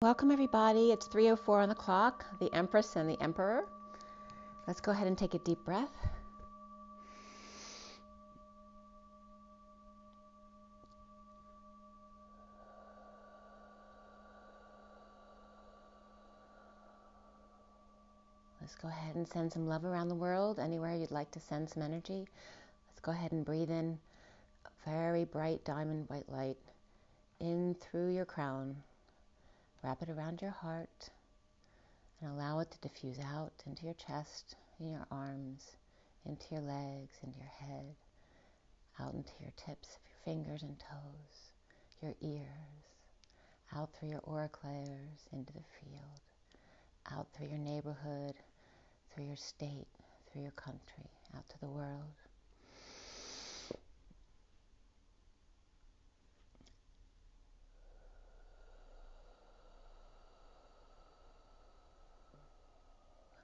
Welcome everybody. It's 3:04 on the clock, the Empress and the Emperor. Let's go ahead and take a deep breath. Let's go ahead and send some love around the world, anywhere you'd like to send some energy. Let's go ahead and breathe in a very bright diamond white light in through your crown. Wrap it around your heart and allow it to diffuse out into your chest, in your arms, into your legs, into your head, out into your tips of your fingers and toes, your ears, out through your auric layers, into the field, out through your neighborhood, through your state, through your country, out to the world.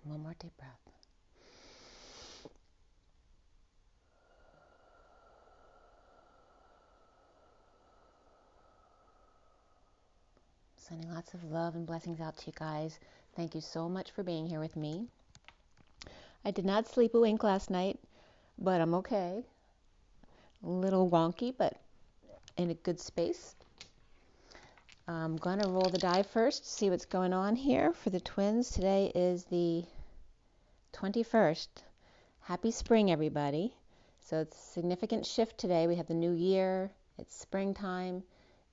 One more deep breath. Sending lots of love and blessings out to you guys. Thank you so much for being here with me. I did not sleep a wink last night, but I'm okay. A little wonky, but in a good space. I'm going to roll the die first, see what's going on here for the twins. Today is the 21st. Happy spring, everybody. So it's a significant shift today. We have the new year. It's springtime.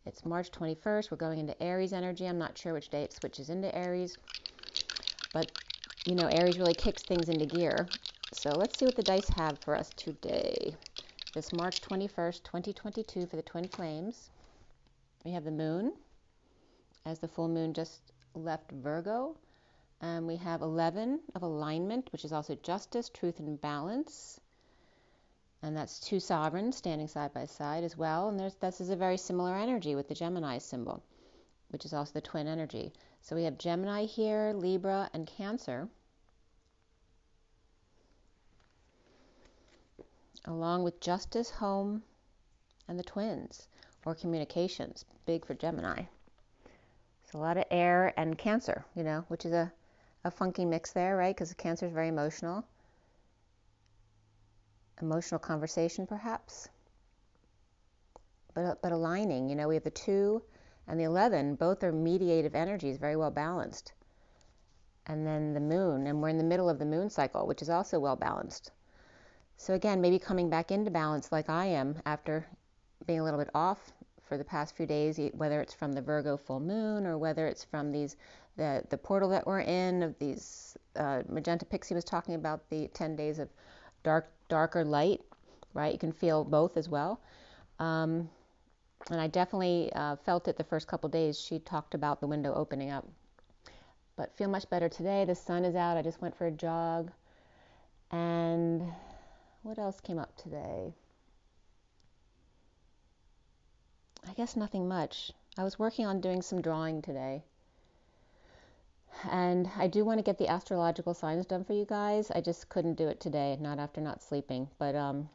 It's March 21st. We're going into Aries energy. I'm not sure which day it switches into Aries. But, you know, Aries really kicks things into gear. So let's see what the dice have for us today. This March 21st, 2022 for the twin flames. We have the moon, as the full moon just left Virgo. And we have 11 of alignment, which is also justice, truth, and balance. And that's two sovereigns standing side by side as well. And this is a very similar energy with the Gemini symbol, which is also the twin energy. So we have Gemini here, Libra, and Cancer, along with justice, home, and the twins, or communications, big for Gemini. So a lot of air and Cancer, you know, which is a funky mix there, right? Because Cancer is very emotional. Emotional conversation, perhaps. But aligning, you know, we have the 2 and the 11, both are mediative energies, very well balanced. And then the moon, and we're in the middle of the moon cycle, which is also well balanced. So again, maybe coming back into balance like I am after being a little bit off for the past few days, whether it's from the Virgo full moon or whether it's from the portal that we're in, of these, Magenta Pixie was talking about the 10 days of darker light, right? You can feel both as well. And I definitely felt it the first couple days. She talked about the window opening up. But feel much better today. The sun is out. I just went for a jog. And what else came up today? I guess nothing much. I was working on doing some drawing today. And I do want to get the astrological signs done for you guys. I just couldn't do it today, not after not sleeping. But and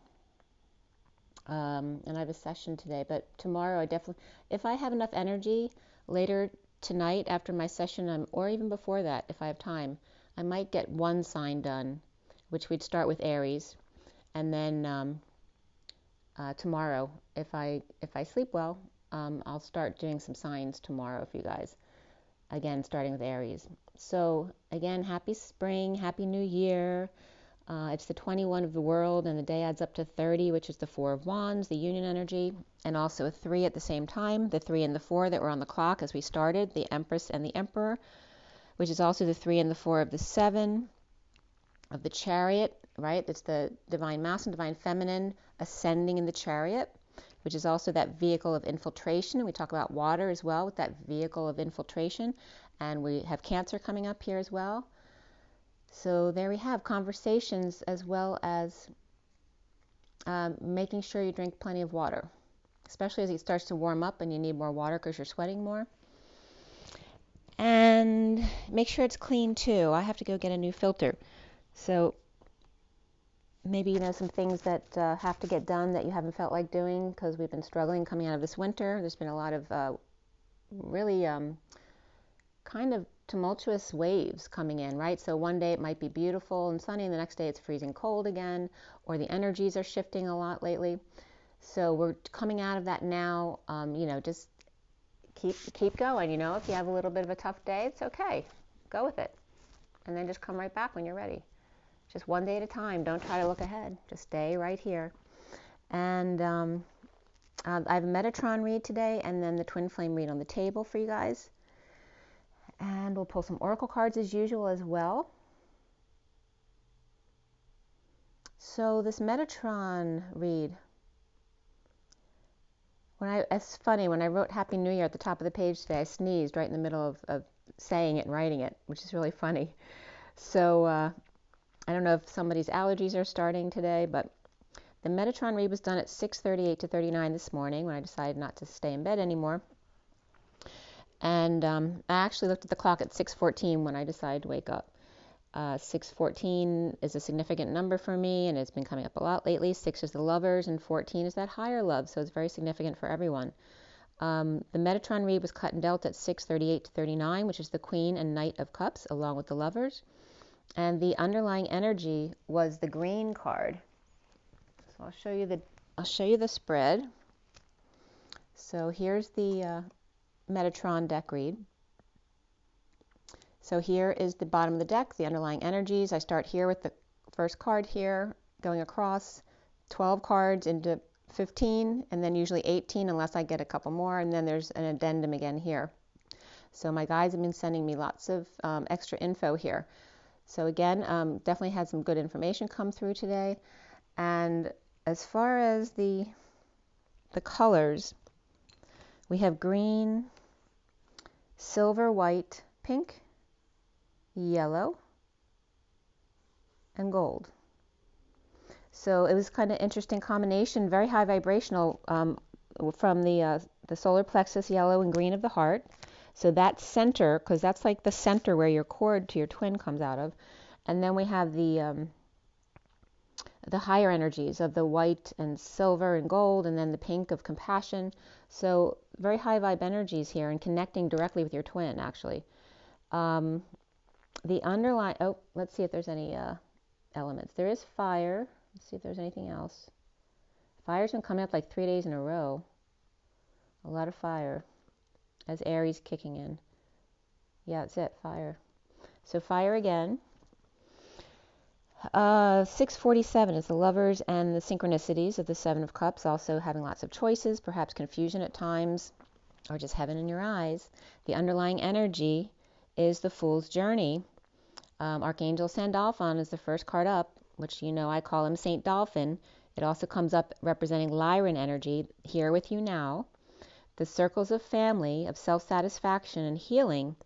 I have a session today. But tomorrow, I definitely, if I have enough energy later tonight after my session, or even before that, if I have time, I might get one sign done, which we'd start with Aries, and then tomorrow, if I sleep well, I'll start doing some signs tomorrow for you guys. Again, starting with Aries. So again, happy spring, happy new year. It's the 21 of the world, and the day adds up to 30, which is the 4 of Wands, the union energy, and also a 3 at the same time, the 3 and the 4 that were on the clock as we started, the Empress and the Emperor, which is also the 3 and the 4 of the 7 of the Chariot, right? It's the divine masculine, divine feminine ascending in the Chariot, which is also that vehicle of infiltration. And we talk about water as well with that vehicle of infiltration. And we have Cancer coming up here as well. So there we have conversations, as well as making sure you drink plenty of water, especially as it starts to warm up and you need more water because you're sweating more. And make sure it's clean too. I have to go get a new filter. So maybe, you know, some things that have to get done that you haven't felt like doing because we've been struggling coming out of this winter. There's been a lot of really kind of tumultuous waves coming in, right? So one day it might be beautiful and sunny, and the next day it's freezing cold again, or the energies are shifting a lot lately. So we're coming out of that now. Just keep going. If you have a little bit of a tough day, it's okay. Go with it. And then just come right back when you're ready. Just one day at a time. Don't try to look ahead. Just stay right here. And I have a Metatron read today, and then the Twin Flame read on the table for you guys. And we'll pull some Oracle cards as usual as well. So this Metatron read, it's funny, when I wrote Happy New Year at the top of the page today, I sneezed right in the middle of saying it and writing it, which is really funny. So I don't know if somebody's allergies are starting today, but the Metatron read was done at 6:38 to 39 this morning when I decided not to stay in bed anymore. And I actually looked at the clock at 6:14 when I decided to wake up. 6:14 is a significant number for me, and it's been coming up a lot lately. 6 is the lovers, and 14 is that higher love, so it's very significant for everyone. The Metatron read was cut and dealt at 6:38 to 39, which is the Queen and Knight of Cups, along with the lovers. And the underlying energy was the green card. So I'll show you the spread. So here's the Metatron deck read. So here is the bottom of the deck, the underlying energies. I start here with the first card here, going across 12 cards into 15, and then usually 18 unless I get a couple more, and then there's an addendum again here. So my guides have been sending me lots of extra info here. So again, definitely had some good information come through today. And as far as the colors, we have green, silver, white, pink, yellow, and gold. So it was kind of interesting combination, very high vibrational from the solar plexus, yellow and green of the heart. So that center, because that's like the center where your cord to your twin comes out of. And then we have the higher energies of the white and silver and gold, and then the pink of compassion. So very high vibe energies here, and connecting directly with your twin, actually. The underlying, let's see if there's any elements. There is fire. Let's see if there's anything else. Fire's been coming up like 3 days in a row. A lot of fire. As Aries kicking in. Yeah, that's it, fire. So fire again. 6:47 is the lovers and the synchronicities of the Seven of Cups, also having lots of choices, perhaps confusion at times, or just heaven in your eyes. The underlying energy is the Fool's Journey. Archangel Sandalphon is the first card up, which I call him Saint Dolphin. It also comes up representing Lyran energy, here with you now. The circles of family, of self-satisfaction and healing.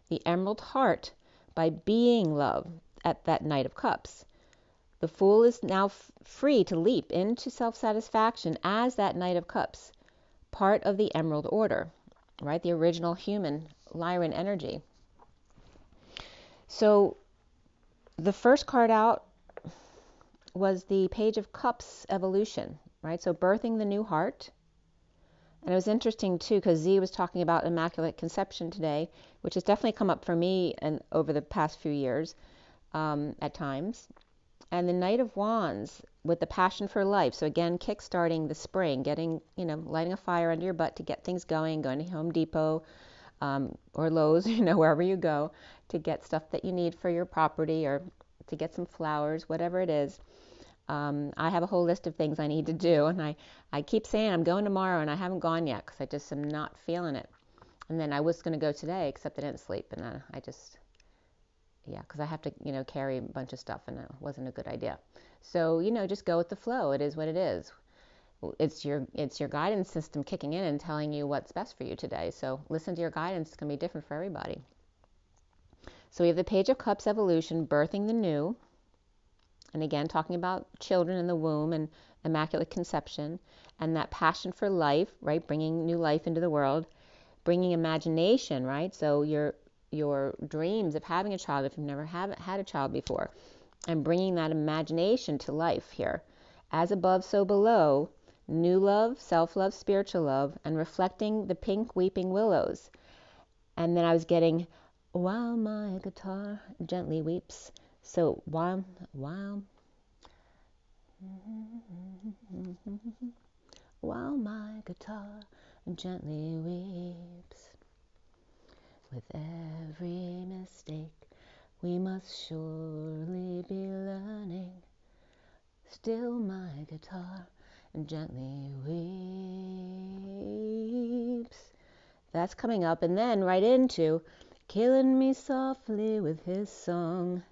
The Emerald Heart, by being love at that Knight of Cups. The Fool is now free to leap into self-satisfaction as that Knight of Cups, part of the Emerald Order, right? The original human Lyran energy. So the first card out was the Page of Cups evolution, right? So birthing the new heart. And it was interesting too, because Z was talking about Immaculate Conception today, which has definitely come up for me and over the past few years at times. And the Knight of Wands with the passion for life. So again, kickstarting the spring, getting, lighting a fire under your butt to get things going to Home Depot or Lowe's, wherever you go, to get stuff that you need for your property or to get some flowers, whatever it is. I have a whole list of things I need to do, and I keep saying I'm going tomorrow, and I haven't gone yet because I just am not feeling it. And then I was going to go today, except I didn't sleep, and because I have to, carry a bunch of stuff, and it wasn't a good idea. So, just go with the flow. It is what it is. It's your guidance system kicking in and telling you what's best for you today. So listen to your guidance. It's going to be different for everybody. So we have the Page of Cups evolution, birthing the new. And again, talking about children in the womb and Immaculate Conception and that passion for life, right? Bringing new life into the world, bringing imagination, right? So your dreams of having a child, if you've never had a child before, and bringing that imagination to life here. As above, so below, new love, self-love, spiritual love, and reflecting the pink weeping willows. And then I was getting while my guitar gently weeps. So while my guitar gently weeps, with every mistake we must surely be learning. Still my guitar gently weeps. That's coming up, and then right into killing me softly with his song,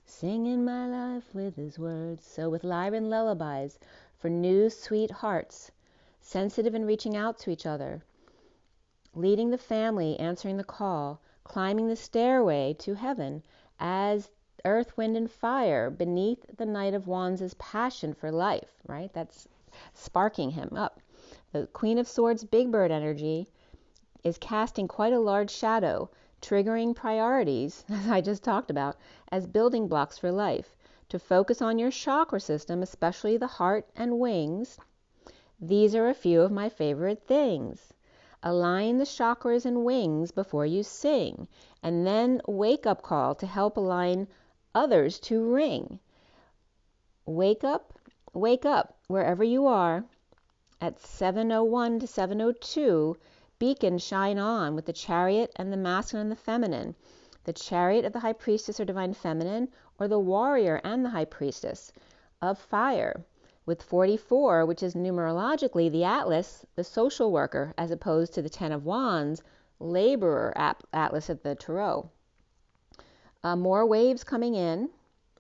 singing my life with his words. So with lyran lullabies for new sweet hearts, sensitive and reaching out to each other, leading the family, answering the call, climbing the stairway to heaven as earth, wind, and fire beneath the Knight of Wands' passion for life, right? That's sparking him up. The Queen of Swords Big Bird energy is casting quite a large shadow, triggering priorities, as I just talked about, as building blocks for life. To focus on your chakra system, especially the heart and wings, these are a few of my favorite things. Align the chakras and wings before you sing, and then wake up call to help align others to ring. Wake up, wherever you are. At 7:01 to 7:02, beacons shine on with the chariot and the masculine and the feminine. The chariot of the high priestess or divine feminine, or the warrior and the high priestess of fire. With 44, which is numerologically the atlas, the social worker, as opposed to the 10 of wands, laborer atlas of the tarot. More waves coming in,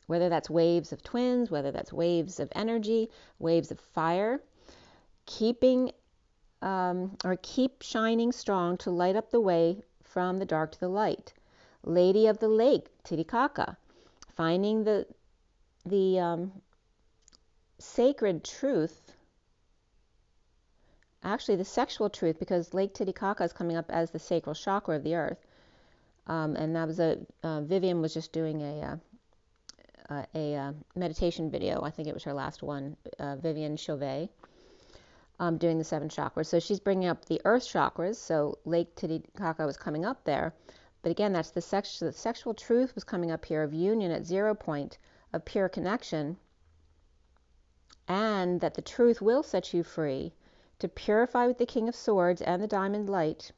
whether that's waves of twins, whether that's waves of energy, waves of fire, keep shining strong to light up the way from the dark to the light. Lady of the Lake, Titicaca, finding the sacred truth, actually the sexual truth, because Lake Titicaca is coming up as the sacral chakra of the earth. And that was Vivian was just doing a meditation video. I think it was her last one, Vivian Chauvet, doing the 7 chakras. So she's bringing up the earth chakras. So Lake Titicaca was coming up there. But again, that's the sexual truth was coming up here of union at 0 point, of pure connection. And that the truth will set you free to purify with the King of Swords and the diamond light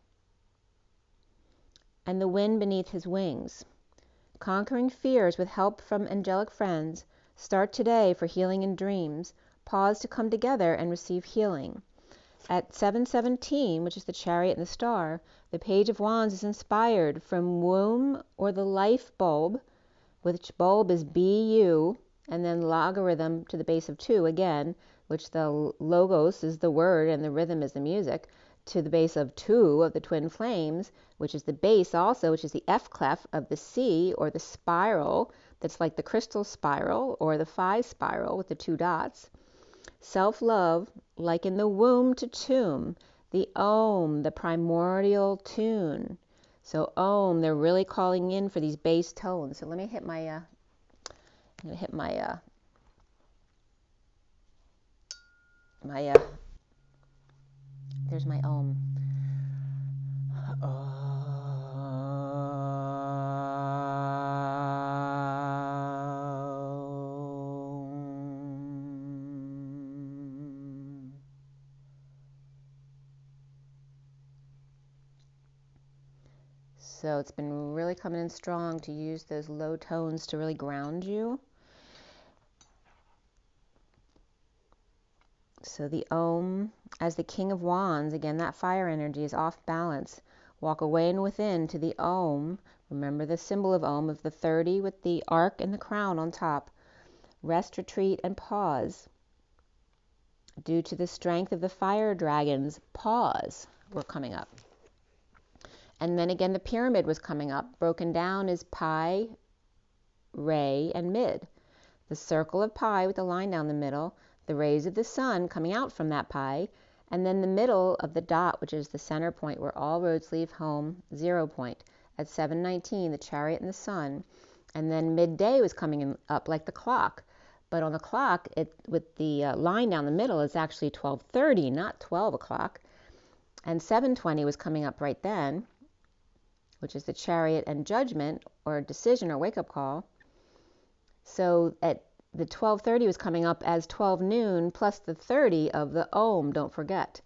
and the wind beneath his wings. Conquering fears with help from angelic friends. Start today for healing in dreams. Pause to come together and receive healing. At 7:17, which is the chariot and the star, the Page of Wands is inspired from womb or the life bulb, which bulb is BU, and then logarithm to the base of 2 again, which the logos is the word and the rhythm is the music, to the base of 2 of the twin flames, which is the base also, which is the F clef of the C, or the spiral that's like the crystal spiral or the phi spiral with the 2 dots. Self-love, like in the womb to tomb, the Om, the primordial tune. So Om, they're really calling in for these bass tones. So let me hit my I'm going to hit there's my Om. So it's been really coming in strong to use those low tones to really ground you. So the Om, as the King of Wands, again, that fire energy is off balance. Walk away and within to the Om. Remember the symbol of Om, of the 30 with the arc and the crown on top. Rest, retreat, and pause. Due to the strength of the fire dragons, pause were coming up. And then again, the pyramid was coming up. Broken down is Pi, Ray, and Mid. The circle of Pi with the line down the middle, the rays of the sun coming out from that Pi, and then the middle of the dot, which is the center point where all roads leave home, 0 point. At 7:19, the chariot and the sun. And then midday was coming up like the clock. But on the clock, with the line down the middle, it's actually 12:30, not 12 o'clock. And 7:20 was coming up right then. which is the Chariot and Judgment, or decision or wake-up call. So at the 12:30 was coming up as 12 noon plus the 30 of the Om, don't forget.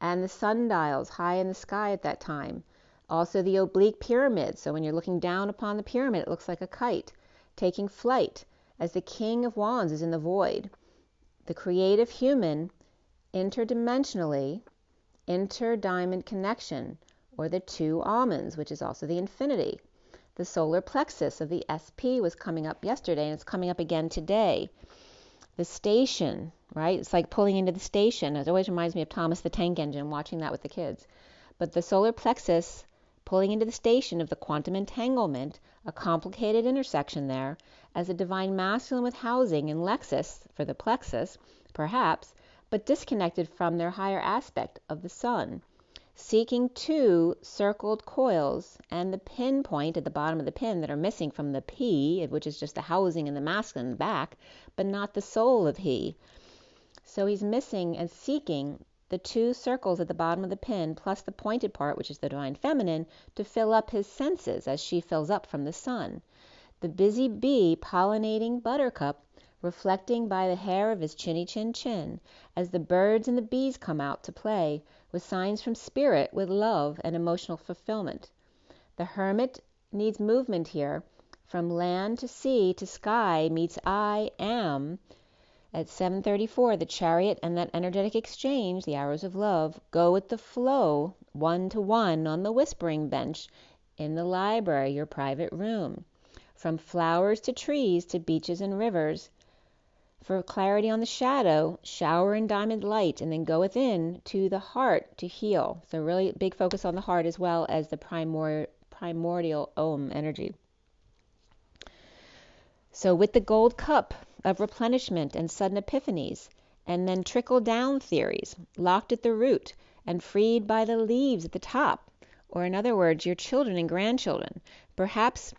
And the sundials high in the sky at that time. Also the oblique pyramid. So when you're looking down upon the pyramid, it looks like a kite taking flight as the King of Wands is in the void. The creative human, interdimensionally, interdiamond connection, or the two almonds, which is also the infinity. The solar plexus of the SP was coming up yesterday, and it's coming up again today. The station, right? It's like pulling into the station. It always reminds me of Thomas the Tank Engine, watching that with the kids. But the solar plexus pulling into the station of the quantum entanglement, a complicated intersection there, as a divine masculine with housing in Lexus for the plexus, perhaps, but disconnected from their higher aspect of the sun, seeking two circled coils and the pin point at the bottom of the pin that are missing from the P, which is just the housing in the masculine back, but not the soul of he. So he's missing and seeking the two circles at the bottom of the pin plus the pointed part, which is the divine feminine, to fill up his senses as she fills up from the sun. The busy bee pollinating buttercup, reflecting by the hair of his chinny chin chin, as the birds and the bees come out to play, with signs from spirit, with love and emotional fulfillment. The hermit needs movement here, from land to sea to sky meets I am. At 7:34, the Chariot and that energetic exchange, the arrows of love, go with the flow, one to one on the whispering bench in the library, your private room. From flowers to trees to beaches and rivers. For clarity on the shadow, shower in diamond light, and then go within to the heart to heal. So really big focus on the heart as well as the primordial Om energy. So with the gold cup of replenishment and sudden epiphanies, and then trickle-down theories, locked at the root and freed by the leaves at the top, or in other words, your children and grandchildren. Perhaps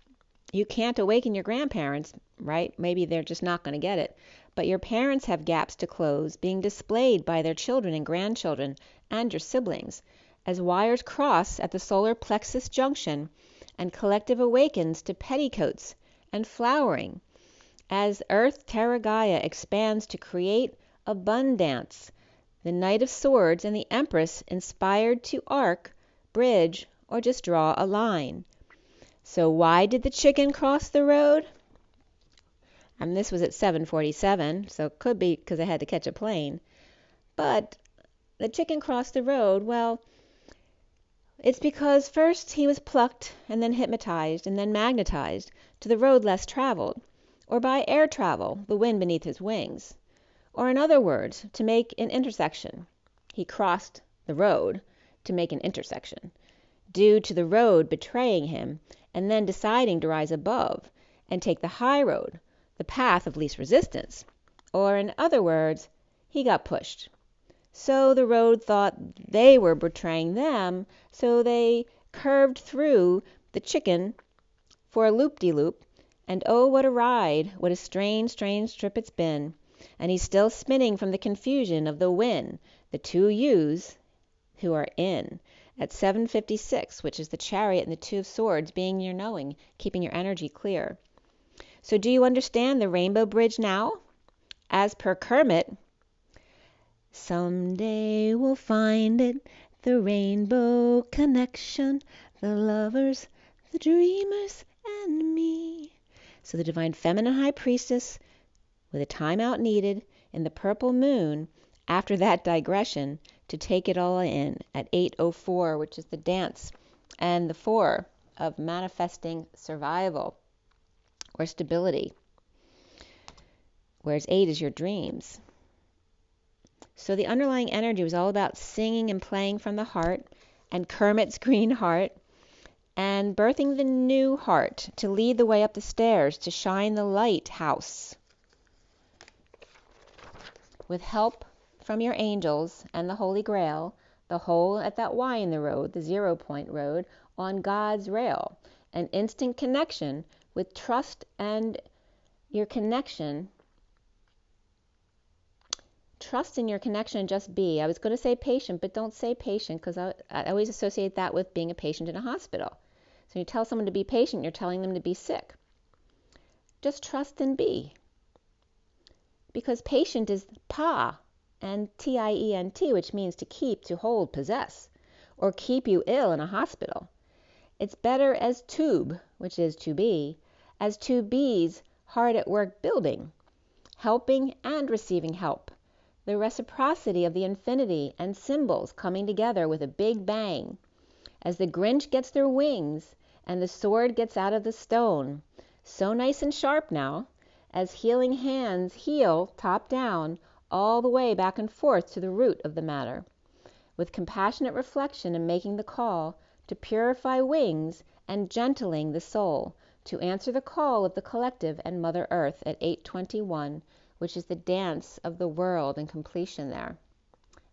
you can't awaken your grandparents, right? Maybe they're just not going to get it. But your parents have gaps to close, being displayed by their children and grandchildren and your siblings, as wires cross at the solar plexus junction and collective awakens to petticoats and flowering, as Earth Terra Gaia expands to create abundance, the Knight of Swords and the Empress inspired to arc, bridge, or just draw a line. So why did the chicken cross the road? And this was at 7:47, so it could be because I had to catch a plane. But the chicken crossed the road, well, it's because first he was plucked and then hypnotized and then magnetized to the road less traveled, or by air travel, the wind beneath his wings. Or in other words, to make an intersection. He crossed the road to make an intersection, due to the road betraying him and then deciding to rise above and take the high road, the path of least resistance. Or in other words, he got pushed. So the road thought they were betraying them, so they curved through the chicken for a loop-de-loop, and oh, what a ride, what a strange, strange trip it's been. And he's still spinning from the confusion of the when, the two U's who are in, at 7:56, which is the Chariot and the Two of Swords being your knowing, keeping your energy clear. So do you understand the rainbow bridge now? As per Kermit, someday we'll find it, the rainbow connection, the lovers, the dreamers, and me. So the divine feminine high priestess, with a timeout needed in the purple moon, after that digression, to take it all in at 8:04, which is the dance, and the 4 of manifesting survival or stability, whereas 8 is your dreams. So the underlying energy was all about singing and playing from the heart, and Kermit's green heart, and birthing the new heart to lead the way up the stairs, to shine the lighthouse. With help from your angels and the Holy Grail, the hole at that Y in the road, the 0 point road, on God's rail, an instant connection with trust and your connection. Trust in your connection and just be. I was going to say patient, but don't say patient, because I always associate that with being a patient in a hospital. So you tell someone to be patient, you're telling them to be sick. Just trust and be. Because patient is pa and T-I-E-N-T, which means to keep, to hold, possess, or keep you ill in a hospital. It's better as tube, which is to be, as to be's hard at work building, helping and receiving help. The reciprocity of the infinity and symbols coming together with a big bang. As the Grinch gets their wings and the sword gets out of the stone. So nice and sharp now, as healing hands heal top down all the way back and forth to the root of the matter. With compassionate reflection and making the call to purify wings and gentling the soul, to answer the call of the collective and Mother Earth at 8:21, which is the dance of the world in completion there.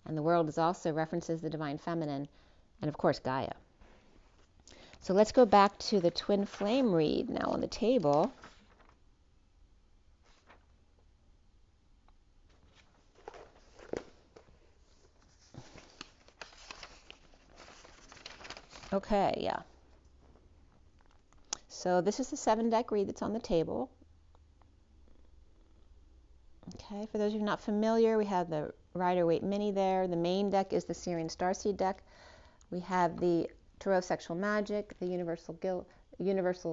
And the world is also references the Divine Feminine and, of course, Gaia. So let's go back to the twin flame read now on the table. Okay, yeah. So this is the 7-deck read that's on the table. Okay, for those of you not familiar, we have the Rider-Waite Mini there. The main deck is the SIRIAN Starseed deck. We have the Tarot of Sexual Magic, the Universal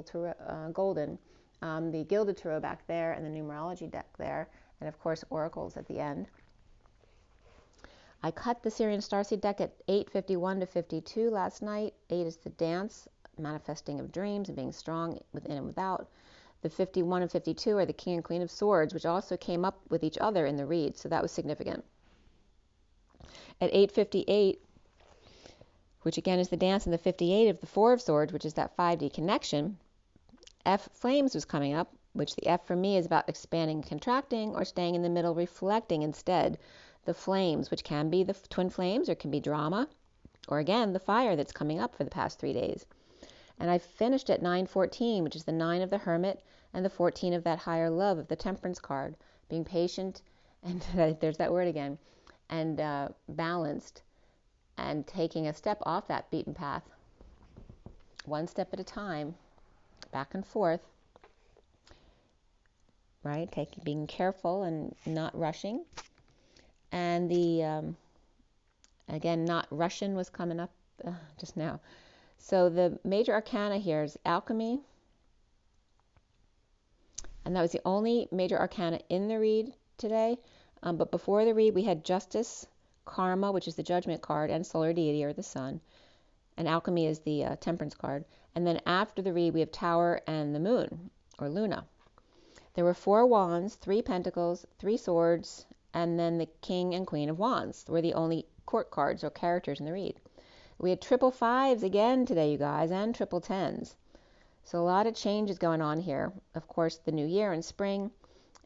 Tarot, Golden, the Gilded Tarot back there, and the Numerology deck there, and of course Oracles at the end. I cut the SIRIAN Starseed deck at 8:51 to 52 last night. 8 is the dance, manifesting of dreams and being strong within and without. The 51 and 52 are the King and Queen of Swords, which also came up with each other in the read, so that was significant. At 8:58, which again is the dance, and the 58 of the Four of Swords, which is that 5D connection, F Flames was coming up, which the F for me is about expanding and contracting, or staying in the middle, reflecting instead the flames, which can be the twin flames, or can be drama, or again, the fire that's coming up for the past 3 days. And I finished at 9:14, which is the 9 of the Hermit, and the 14 of that higher love of the Temperance card, being patient, and there's that word again, and balanced, and taking a step off that beaten path, one step at a time, back and forth, right? Being careful and not rushing. And the, again, not Russian was coming up just now. So the major arcana here is alchemy. And that was the only major arcana in the read today. But before the read, we had justice, karma, which is the judgment card, and solar deity, or the sun. And alchemy is the temperance card. And then after the read, we have tower and the moon, or Luna. There were 4 wands, 3 pentacles, 3 swords, and then the King and Queen of Wands were the only court cards or characters in the read. We had triple 5s again today, you guys, and triple 10s. So a lot of changes going on here. Of course, the new year in spring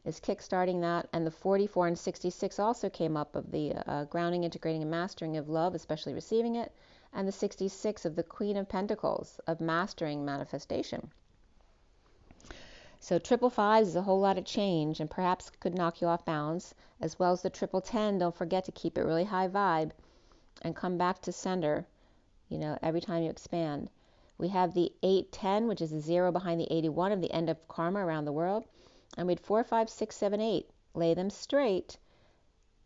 is kickstarting that, and the 44 and 66 also came up of the grounding, integrating, and mastering of love, especially receiving it, and the 66 of the Queen of Pentacles, of mastering manifestation. So triple 5s is a whole lot of change, and perhaps could knock you off balance, as well as the triple 10. Don't forget to keep it really high vibe and come back to sender, every time you expand. We have the 810, which is the 0 behind the 81 of the end of karma around the world. And we had 4, 5, 6, 7, 8. Lay them straight,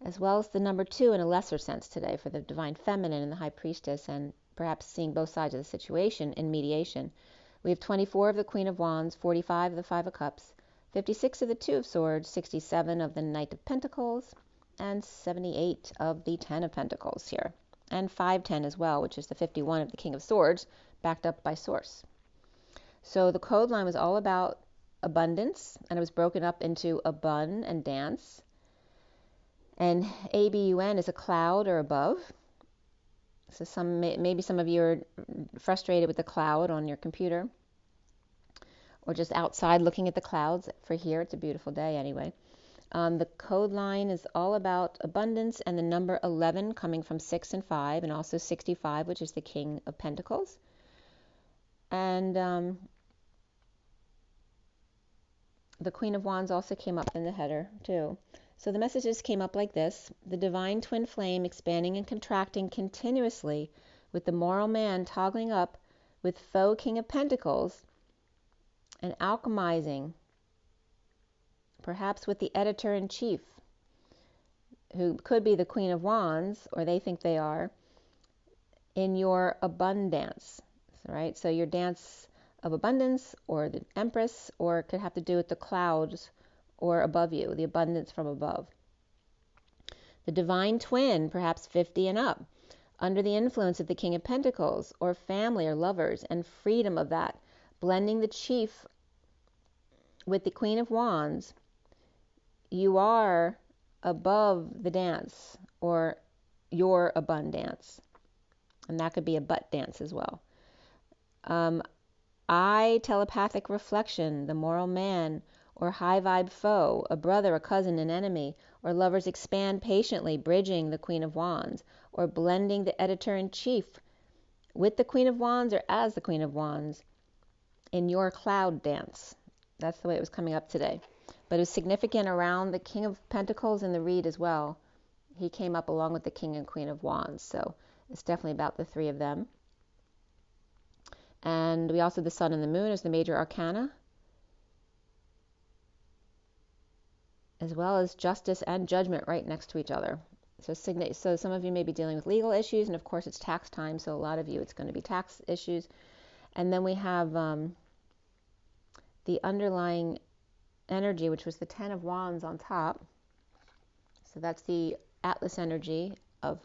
as well as the number 2 in a lesser sense today for the Divine Feminine and the High Priestess, and perhaps seeing both sides of the situation in mediation. We have 24 of the Queen of Wands, 45 of the 5 of Cups, 56 of the 2 of Swords, 67 of the Knight of Pentacles, and 78 of the 10 of Pentacles here. And 510 as well, which is the 51 of the King of Swords, backed up by Source. So the code line was all about abundance, and it was broken up into abun and dance. And ABUN is a cloud or above. So maybe some of you are frustrated with the cloud on your computer, or just outside looking at the clouds. For here, it's a beautiful day anyway. The code line is all about abundance, and the number 11 coming from 6 and 5, and also 65, which is the King of Pentacles. And the Queen of Wands also came up in the header too. So the messages came up like this: the divine twin flame expanding and contracting continuously, with the moral man toggling up with faux King of Pentacles and alchemizing, perhaps with the editor-in-chief, who could be the Queen of Wands, or they think they are, in your abundance, right? So your dance of abundance, or the Empress, or it could have to do with the clouds or above you, the abundance from above. The divine twin, perhaps 50 and up, under the influence of the King of Pentacles, or family or lovers, and freedom of that, blending the chief with the Queen of Wands. You are above the dance, or your abundance, and that could be a butt dance as well. I telepathic reflection, the moral man, or high vibe foe, a brother, a cousin, an enemy, or lovers expand patiently, bridging the Queen of Wands, or blending the editor-in-chief with the Queen of Wands or as the Queen of Wands in your cloud dance. That's the way it was coming up today. But it was significant around the King of Pentacles in the read as well. He came up along with the King and Queen of Wands, so it's definitely about the three of them. And we also have the Sun and the Moon as the major arcana, as well as Justice and Judgment right next to each other. So some of you may be dealing with legal issues, and of course it's tax time, so a lot of you it's going to be tax issues. And then we have the underlying energy, which was the Ten of Wands on top. So that's the Atlas energy of,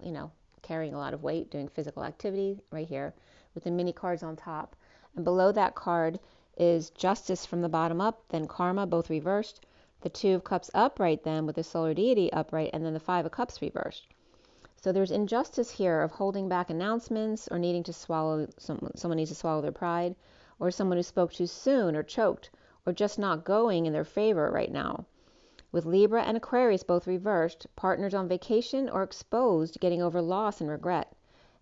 carrying a lot of weight, doing physical activity right here, with the mini cards on top. And below that card is Justice from the bottom up, then Karma, both reversed, the Two of Cups upright then with the Solar Deity upright, and then the Five of Cups reversed. So there's injustice here of holding back announcements, or needing to swallow, someone needs to swallow their pride, or someone who spoke too soon or choked, or just not going in their favor right now. With Libra and Aquarius both reversed, partners on vacation or exposed, getting over loss and regret.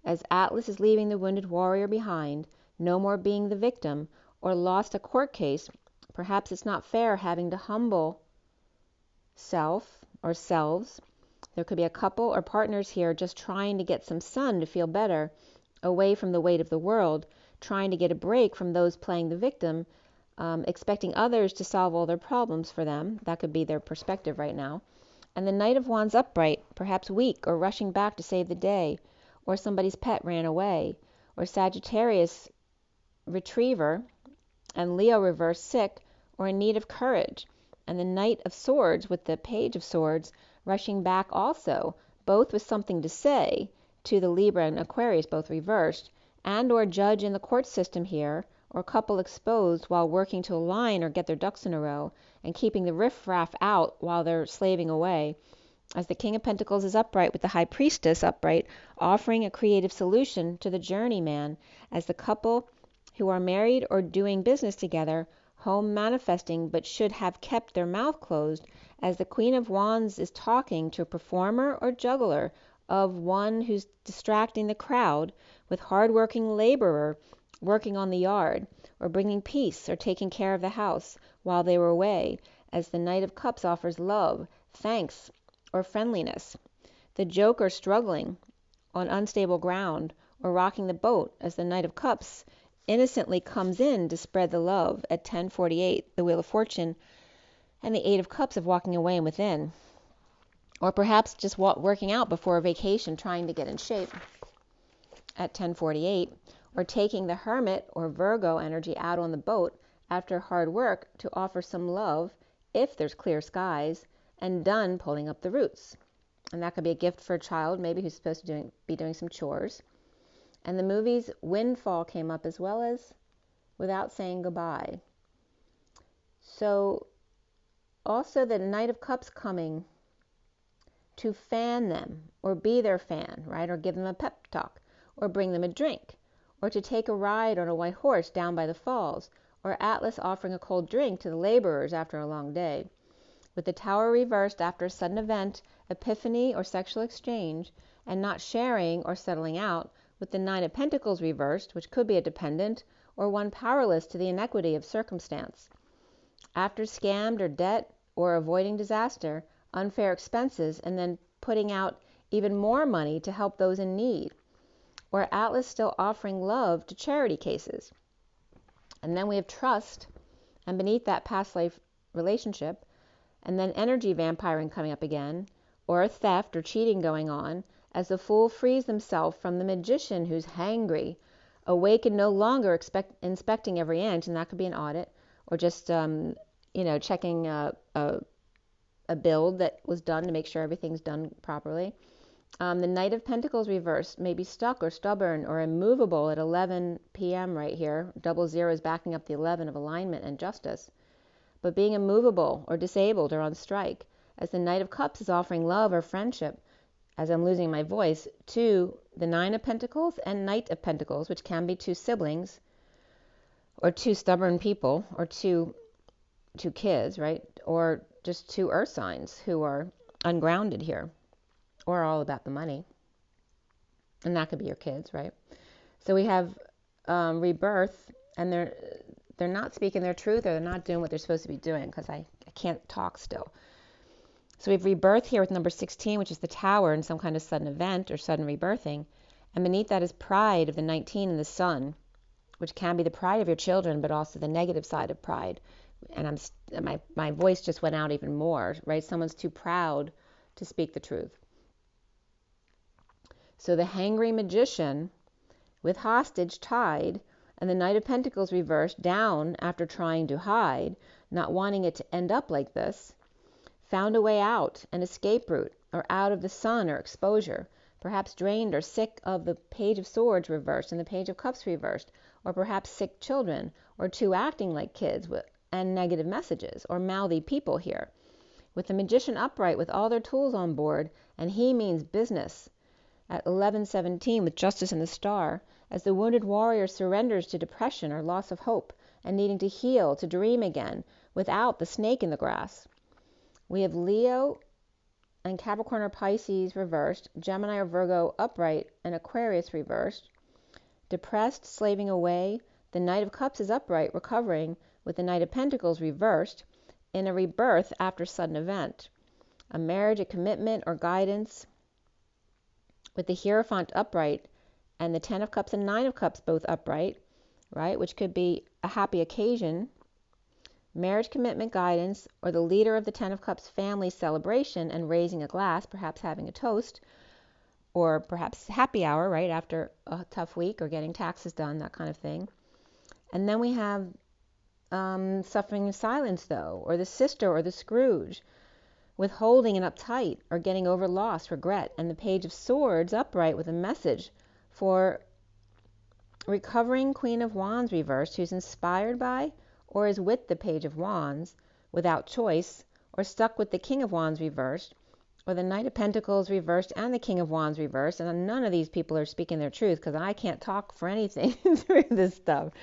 As Atlas is leaving the wounded warrior behind, no more being the victim, or lost a court case, perhaps it's not fair having to humble self or selves. There could be a couple or partners here just trying to get some sun to feel better, away from the weight of the world, trying to get a break from those playing the victim, expecting others to solve all their problems for them. That could be their perspective right now. And the Knight of Wands upright, perhaps weak or rushing back to save the day, or somebody's pet ran away, or Sagittarius retriever, and Leo reverse sick or in need of courage. And the Knight of Swords with the Page of Swords rushing back also, both with something to say to the Libra and Aquarius, both reversed, and or judge in the court system here, or couple exposed while working to align or get their ducks in a row, and keeping the riffraff out while they're slaving away. As the King of Pentacles is upright with the High Priestess upright, offering a creative solution to the journeyman, as the couple who are married or doing business together, home manifesting but should have kept their mouth closed, as the Queen of Wands is talking to a performer or juggler of one who's distracting the crowd, with hard-working laborer working on the yard, or bringing peace or taking care of the house while they were away, as the Knight of Cups offers love, thanks, or friendliness. The Joker struggling on unstable ground, or rocking the boat, as the Knight of Cups innocently comes in to spread the love at 10:48, the Wheel of Fortune, and the Eight of Cups of walking away and within. Or perhaps just working out before a vacation, trying to get in shape at 10:48, or taking the Hermit or Virgo energy out on the boat after hard work to offer some love if there's clear skies, and done pulling up the roots. And that could be a gift for a child maybe who's supposed to be doing some chores. And the movies Windfall came up, as well as Without Saying Goodbye. So also the Knight of Cups coming to fan them, or be their fan, right? Or give them a pep talk, or bring them a drink, or to take a ride on a white horse down by the falls, or Atlas offering a cold drink to the laborers after a long day. With the Tower reversed after a sudden event, epiphany, or sexual exchange, and not sharing or settling out, with the Nine of Pentacles reversed, which could be a dependent, or one powerless to the inequity of circumstance. After scammed or debt, or avoiding disaster, unfair expenses, and then putting out even more money to help those in need. or Atlas still offering love to charity cases. And then we have trust, and beneath that past life relationship, and then energy vampiring coming up again, or a theft or cheating going on, as the Fool frees themselves from the Magician who's hangry, awake and no longer inspecting every inch, and that could be an audit, or just, checking a build that was done to make sure everything's done properly. The Knight of Pentacles reversed may be stuck or stubborn or immovable at 11 p.m. right here. 00 is backing up the 11 of alignment and justice. But being immovable or disabled or on strike, as the Knight of Cups is offering love or friendship, as I'm losing my voice, to the 9 of Pentacles and Knight of Pentacles, which can be two siblings or two stubborn people or two kids, right? Or just two earth signs who are ungrounded here, or all about the money. And that could be your kids, right? So we have rebirth, and they're not speaking their truth, or they're not doing what they're supposed to be doing, because I can't talk still. So we have rebirth here with number 16, which is the Tower, and some kind of sudden event or sudden rebirthing. And beneath that is pride of the 19 and the Sun, which can be the pride of your children, but also the negative side of pride. And my voice just went out even more, right? Someone's too proud to speak the truth. So the hangry Magician with hostage tied, and the Knight of Pentacles reversed down after trying to hide, not wanting it to end up like this, found a way out, an escape route, or out of the sun or exposure, perhaps drained or sick of the Page of Swords reversed and the Page of Cups reversed, or perhaps sick children, or two acting like kids and negative messages, or mouthy people here. With the Magician upright with all their tools on board, and he means business, at 11:17 with Justice in the Star, as the wounded warrior surrenders to depression or loss of hope, and needing to heal, to dream again, without the snake in the grass. We have Leo and Capricorn or Pisces reversed, Gemini or Virgo upright, and Aquarius reversed. Depressed, slaving away, the Knight of Cups is upright, recovering, with the Knight of Pentacles reversed, in a rebirth after sudden event. A marriage, a commitment, or guidance, with the Hierophant upright, and the 10 of Cups and 9 of Cups both upright, right, which could be a happy occasion, marriage, commitment, guidance, or the leader of the 10 of Cups family celebration and raising a glass, perhaps having a toast, or perhaps happy hour, right, after a tough week, or getting taxes done, that kind of thing. And then we have suffering in silence, though, or the Sister or the Scrooge, withholding and uptight, or getting over loss, regret, and the Page of Swords upright with a message for recovering Queen of Wands reversed, who's inspired by or is with the Page of Wands without choice, or stuck with the King of Wands reversed, or the Knight of Pentacles reversed and the King of Wands reversed. And none of these people are speaking their truth, because I can't talk for anything through this stuff.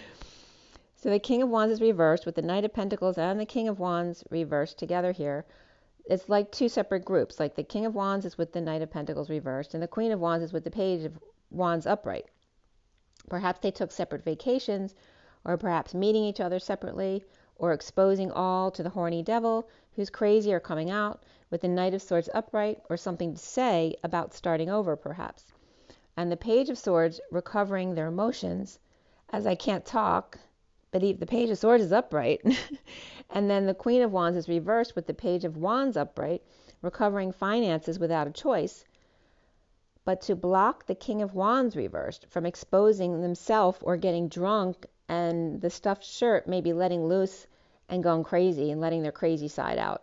So the King of Wands is reversed with the Knight of Pentacles and the King of Wands reversed together here. It's like two separate groups, like the King of Wands is with the Knight of Pentacles reversed, and the Queen of Wands is with the Page of Wands upright. Perhaps they took separate vacations, or perhaps meeting each other separately, or exposing all to the horny devil who's crazy or coming out, with the Knight of Swords upright, or something to say about starting over perhaps. And the Page of Swords recovering their emotions, as I can't talk, but the Page of Swords is upright. And then the Queen of Wands is reversed with the Page of Wands upright, recovering finances without a choice, but to block the King of Wands reversed from exposing themselves or getting drunk, and the stuffed shirt maybe letting loose and going crazy and letting their crazy side out.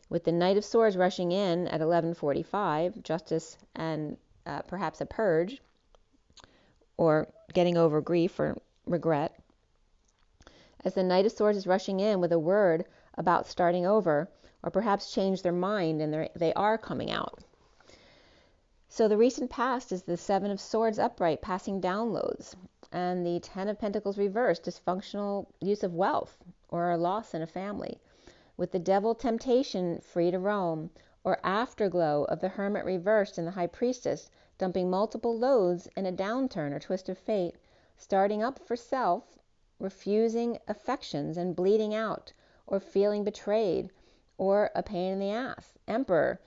With the Knight of Swords rushing in at 11:45, justice and perhaps a purge, or getting over grief or regret. As the Knight of Swords is rushing in with a word about starting over, or perhaps change their mind and they are coming out. So the recent past is the 7 of Swords upright, passing downloads, and the 10 of Pentacles reversed, dysfunctional use of wealth or a loss in a family, with the Devil temptation free to roam, or afterglow of the Hermit reversed and the High Priestess dumping multiple loads in a downturn or twist of fate, starting up for self, refusing affections and bleeding out, or feeling betrayed, or a pain in the ass. Emperor,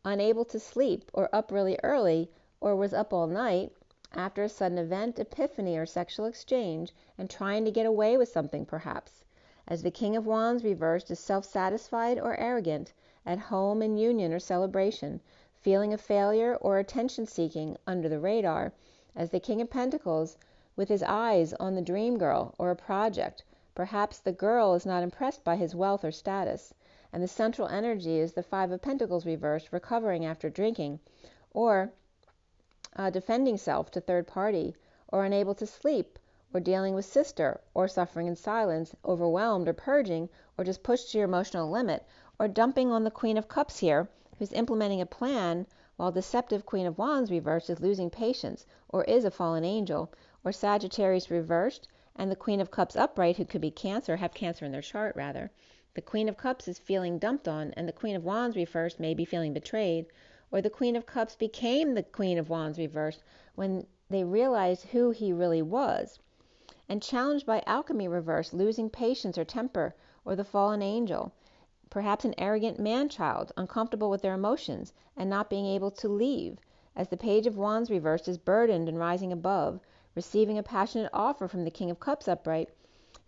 unable to sleep, or up really early, or was up all night, after a sudden event, epiphany, or sexual exchange, and trying to get away with something perhaps, as the King of Wands reversed is self-satisfied or arrogant, at home in union or celebration, feeling a failure or attention-seeking under the radar, as the King of Pentacles with his eyes on the dream girl or a project. Perhaps the girl is not impressed by his wealth or status, and the central energy is the Five of Pentacles reversed, recovering after drinking, or defending self to third party, or unable to sleep, or dealing with sister, or suffering in silence, overwhelmed or purging, or just pushed to your emotional limit, or dumping on the Queen of Cups here, who's implementing a plan, while deceptive Queen of Wands reversed is losing patience, or is a fallen angel, or Sagittarius reversed, and the Queen of Cups upright, who could be Cancer, have Cancer in their chart rather. The Queen of Cups is feeling dumped on, and the Queen of Wands reversed may be feeling betrayed, or the Queen of Cups became the Queen of Wands reversed when they realized who he really was, and challenged by alchemy reversed, losing patience or temper, or the fallen angel, perhaps an arrogant man-child, uncomfortable with their emotions and not being able to leave, as the Page of Wands reversed is burdened and rising above, receiving a passionate offer from the King of Cups upright,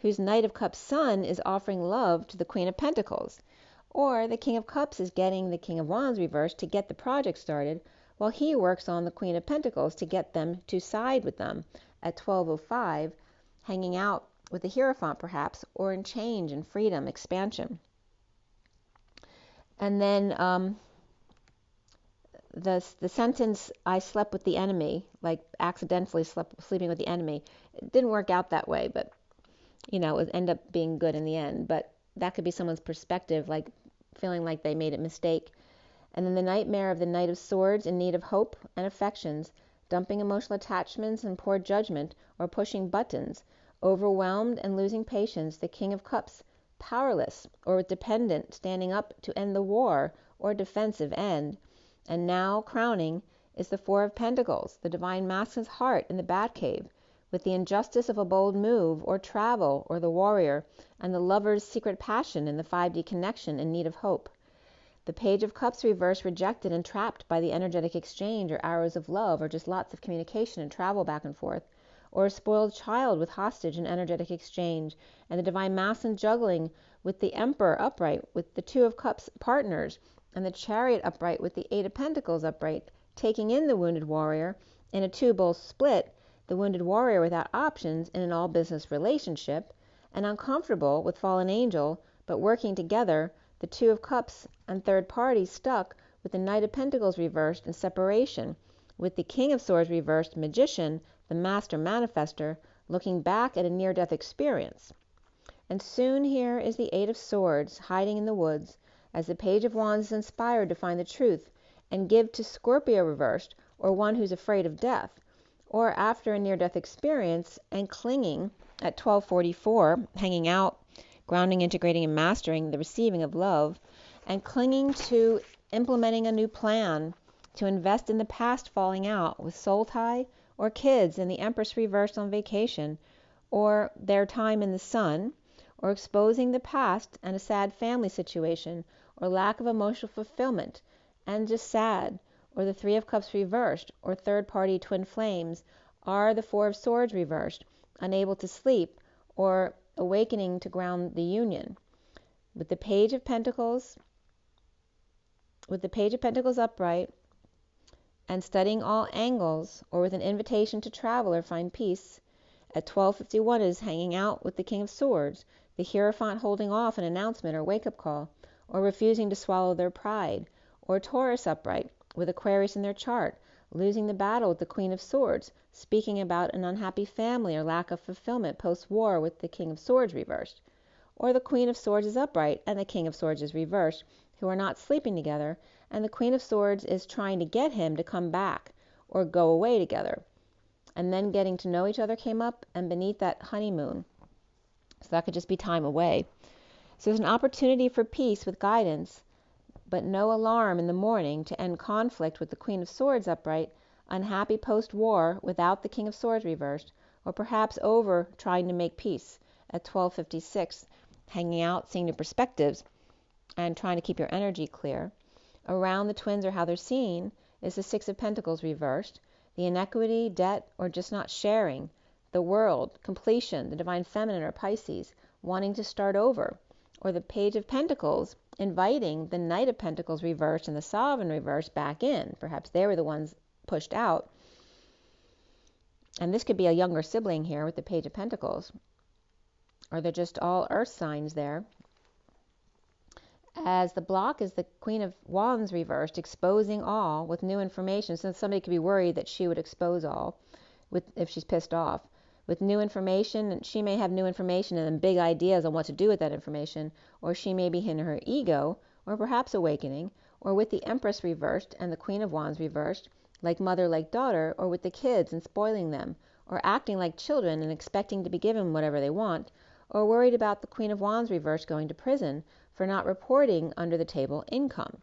whose Knight of Cups son is offering love to the Queen of Pentacles. Or the King of Cups is getting the King of Wands reversed to get the project started, while he works on the Queen of Pentacles to get them to side with them at 12:05, hanging out with the Hierophant perhaps, or in change and freedom, expansion. And then the sentence, I slept with the enemy, like accidentally sleeping with the enemy, it didn't work out that way, but it would end up being good in the end. But that could be someone's perspective, like feeling like they made a mistake. And then the nightmare of the Knight of Swords in need of hope and affections, dumping emotional attachments and poor judgment, or pushing buttons, overwhelmed and losing patience, the King of Cups, powerless or dependent, standing up to end the war or defensive end. And now crowning is the Four of Pentacles, the Divine Masculine's heart in the Batcave, with the injustice of a bold move or travel, or the warrior, and the lover's secret passion in the 5D connection in need of hope. The Page of Cups reversed, rejected and trapped by the energetic exchange or arrows of love, or just lots of communication and travel back and forth, or a spoiled child with hostage and energetic exchange, and the Divine Masculine juggling with the Emperor upright, with the Two of Cups partners, and the Chariot upright with the Eight of Pentacles upright, taking in the wounded warrior in a two-bull split, the wounded warrior without options in an all-business relationship, and uncomfortable with fallen angel, but working together, the Two of Cups and third party stuck with the Knight of Pentacles reversed in separation, with the King of Swords reversed, magician, the master manifester, looking back at a near-death experience. And soon here is the Eight of Swords hiding in the woods, as the Page of Wands is inspired to find the truth and give to Scorpio reversed, or one who's afraid of death, or after a near-death experience and clinging at 12:44, hanging out, grounding, integrating, and mastering the receiving of love, and clinging to implementing a new plan to invest in the past falling out with soul tie, or kids and the Empress reversed on vacation, or their time in the sun, or exposing the past and a sad family situation, or lack of emotional fulfillment and just sad, or the Three of Cups reversed, or third party twin flames, are the Four of Swords reversed, unable to sleep, or awakening to ground the union. With the Page of Pentacles upright, and studying all angles, or with an invitation to travel or find peace, at 12:51 is hanging out with the King of Swords, the Hierophant holding off an announcement or wake-up call, or refusing to swallow their pride, or Taurus upright, with Aquarius in their chart, losing the battle with the Queen of Swords, speaking about an unhappy family or lack of fulfillment post-war with the King of Swords reversed, or the Queen of Swords is upright and the King of Swords is reversed, who are not sleeping together, and the Queen of Swords is trying to get him to come back or go away together. And then getting to know each other came up, and beneath that honeymoon. So that could just be time away. So there's an opportunity for peace with guidance, but no alarm in the morning to end conflict with the Queen of Swords upright, unhappy post-war without the King of Swords reversed, or perhaps over trying to make peace at 12:56, hanging out, seeing new perspectives, and trying to keep your energy clear. Around the twins, or how they're seen, is the Six of Pentacles reversed, the inequity, debt, or just not sharing, the world, completion, the divine feminine or Pisces, wanting to start over, or the Page of Pentacles, inviting the Knight of Pentacles reversed and the Sovereign reversed back in. Perhaps they were the ones pushed out. And this could be a younger sibling here with the Page of Pentacles. Or they're just all earth signs there. As the block is the Queen of Wands reversed, exposing all with new information. Since somebody could be worried that she would expose all if she's pissed off. With new information, and she may have new information and big ideas on what to do with that information, or she may be in her ego, or perhaps awakening, or with the Empress reversed and the Queen of Wands reversed, like mother, like daughter, or with the kids and spoiling them, or acting like children and expecting to be given whatever they want, or worried about the Queen of Wands reversed going to prison for not reporting under the table income.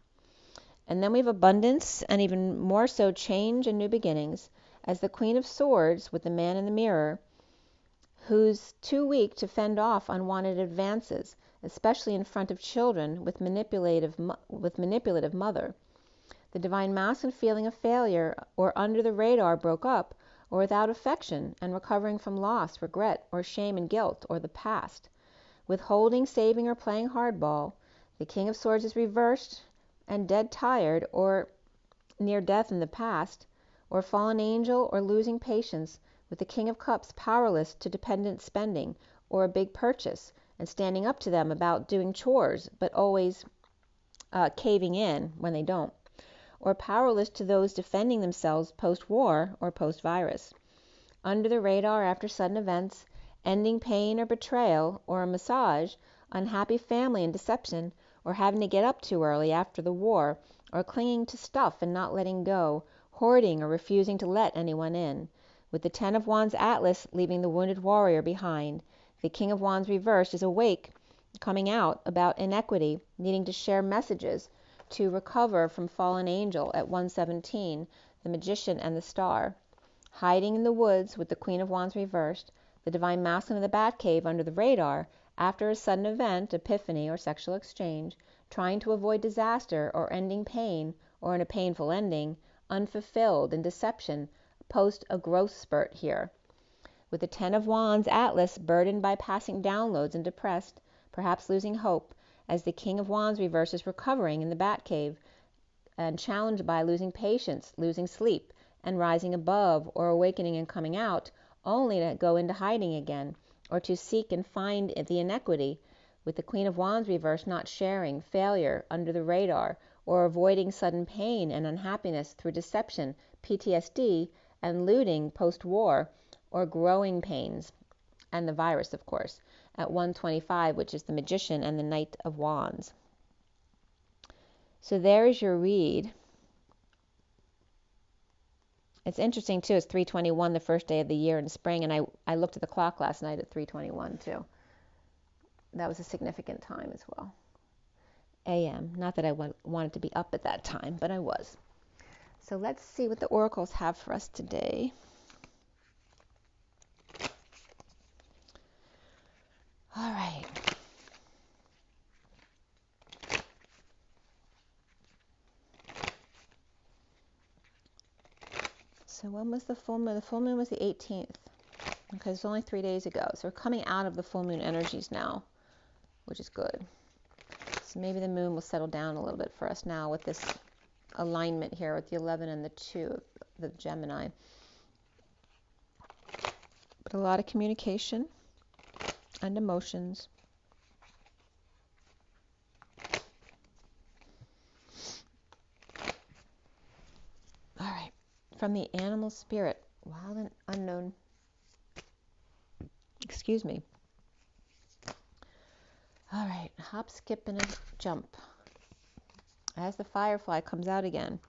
And then we have abundance and even more so change and new beginnings as the Queen of Swords with the Man in the Mirror, who's too weak to fend off unwanted advances, especially in front of children with manipulative mother. The divine masculine feeling of failure or under the radar broke up or without affection and recovering from loss, regret, or shame and guilt or the past. Withholding, saving, or playing hardball, the King of Swords is reversed and dead tired or near death in the past, or fallen angel or losing patience, with the King of Cups powerless to dependent spending or a big purchase and standing up to them about doing chores but always caving in when they don't, or powerless to those defending themselves post-war or post-virus. Under the radar after sudden events, ending pain or betrayal or a massage, unhappy family and deception, or having to get up too early after the war, or clinging to stuff and not letting go, hoarding or refusing to let anyone in. With the Ten of Wands Atlas leaving the wounded warrior behind, the King of Wands reversed is awake, coming out about inequity, needing to share messages to recover from fallen angel at 117, the Magician and the Star. Hiding in the woods with the Queen of Wands reversed, the divine masculine of the Batcave under the radar, after a sudden event, epiphany, or sexual exchange, trying to avoid disaster or ending pain, or in a painful ending, unfulfilled in deception, post a growth spurt here. With the Ten of Wands Atlas burdened by passing downloads and depressed, perhaps losing hope, as the King of Wands reverses recovering in the Batcave and challenged by losing patience, losing sleep, and rising above or awakening and coming out, only to go into hiding again, or to seek and find the inequity, with the Queen of Wands reversed not sharing, failure, under the radar, or avoiding sudden pain and unhappiness through deception, PTSD, and looting post-war, or growing pains, and the virus, of course, at 125, which is the Magician and the Knight of Wands. So there's your read. It's interesting, too. It's 3:21, the first day of the year in spring, and I looked at the clock last night at 3:21, too. That was a significant time as well. AM. Not that I wanted to be up at that time, but I was. So let's see what the oracles have for us today. All right. So when was the full moon? The full moon was the 18th. Okay, it's only 3 days ago. So we're coming out of the full moon energies now, which is good. So maybe the moon will settle down a little bit for us now with this alignment here with the 11 and the 2 of the Gemini. But a lot of communication and emotions. All right. From the animal spirit, wild and unknown. Excuse me. All right. Hop, skip, and a jump. As the firefly comes out again,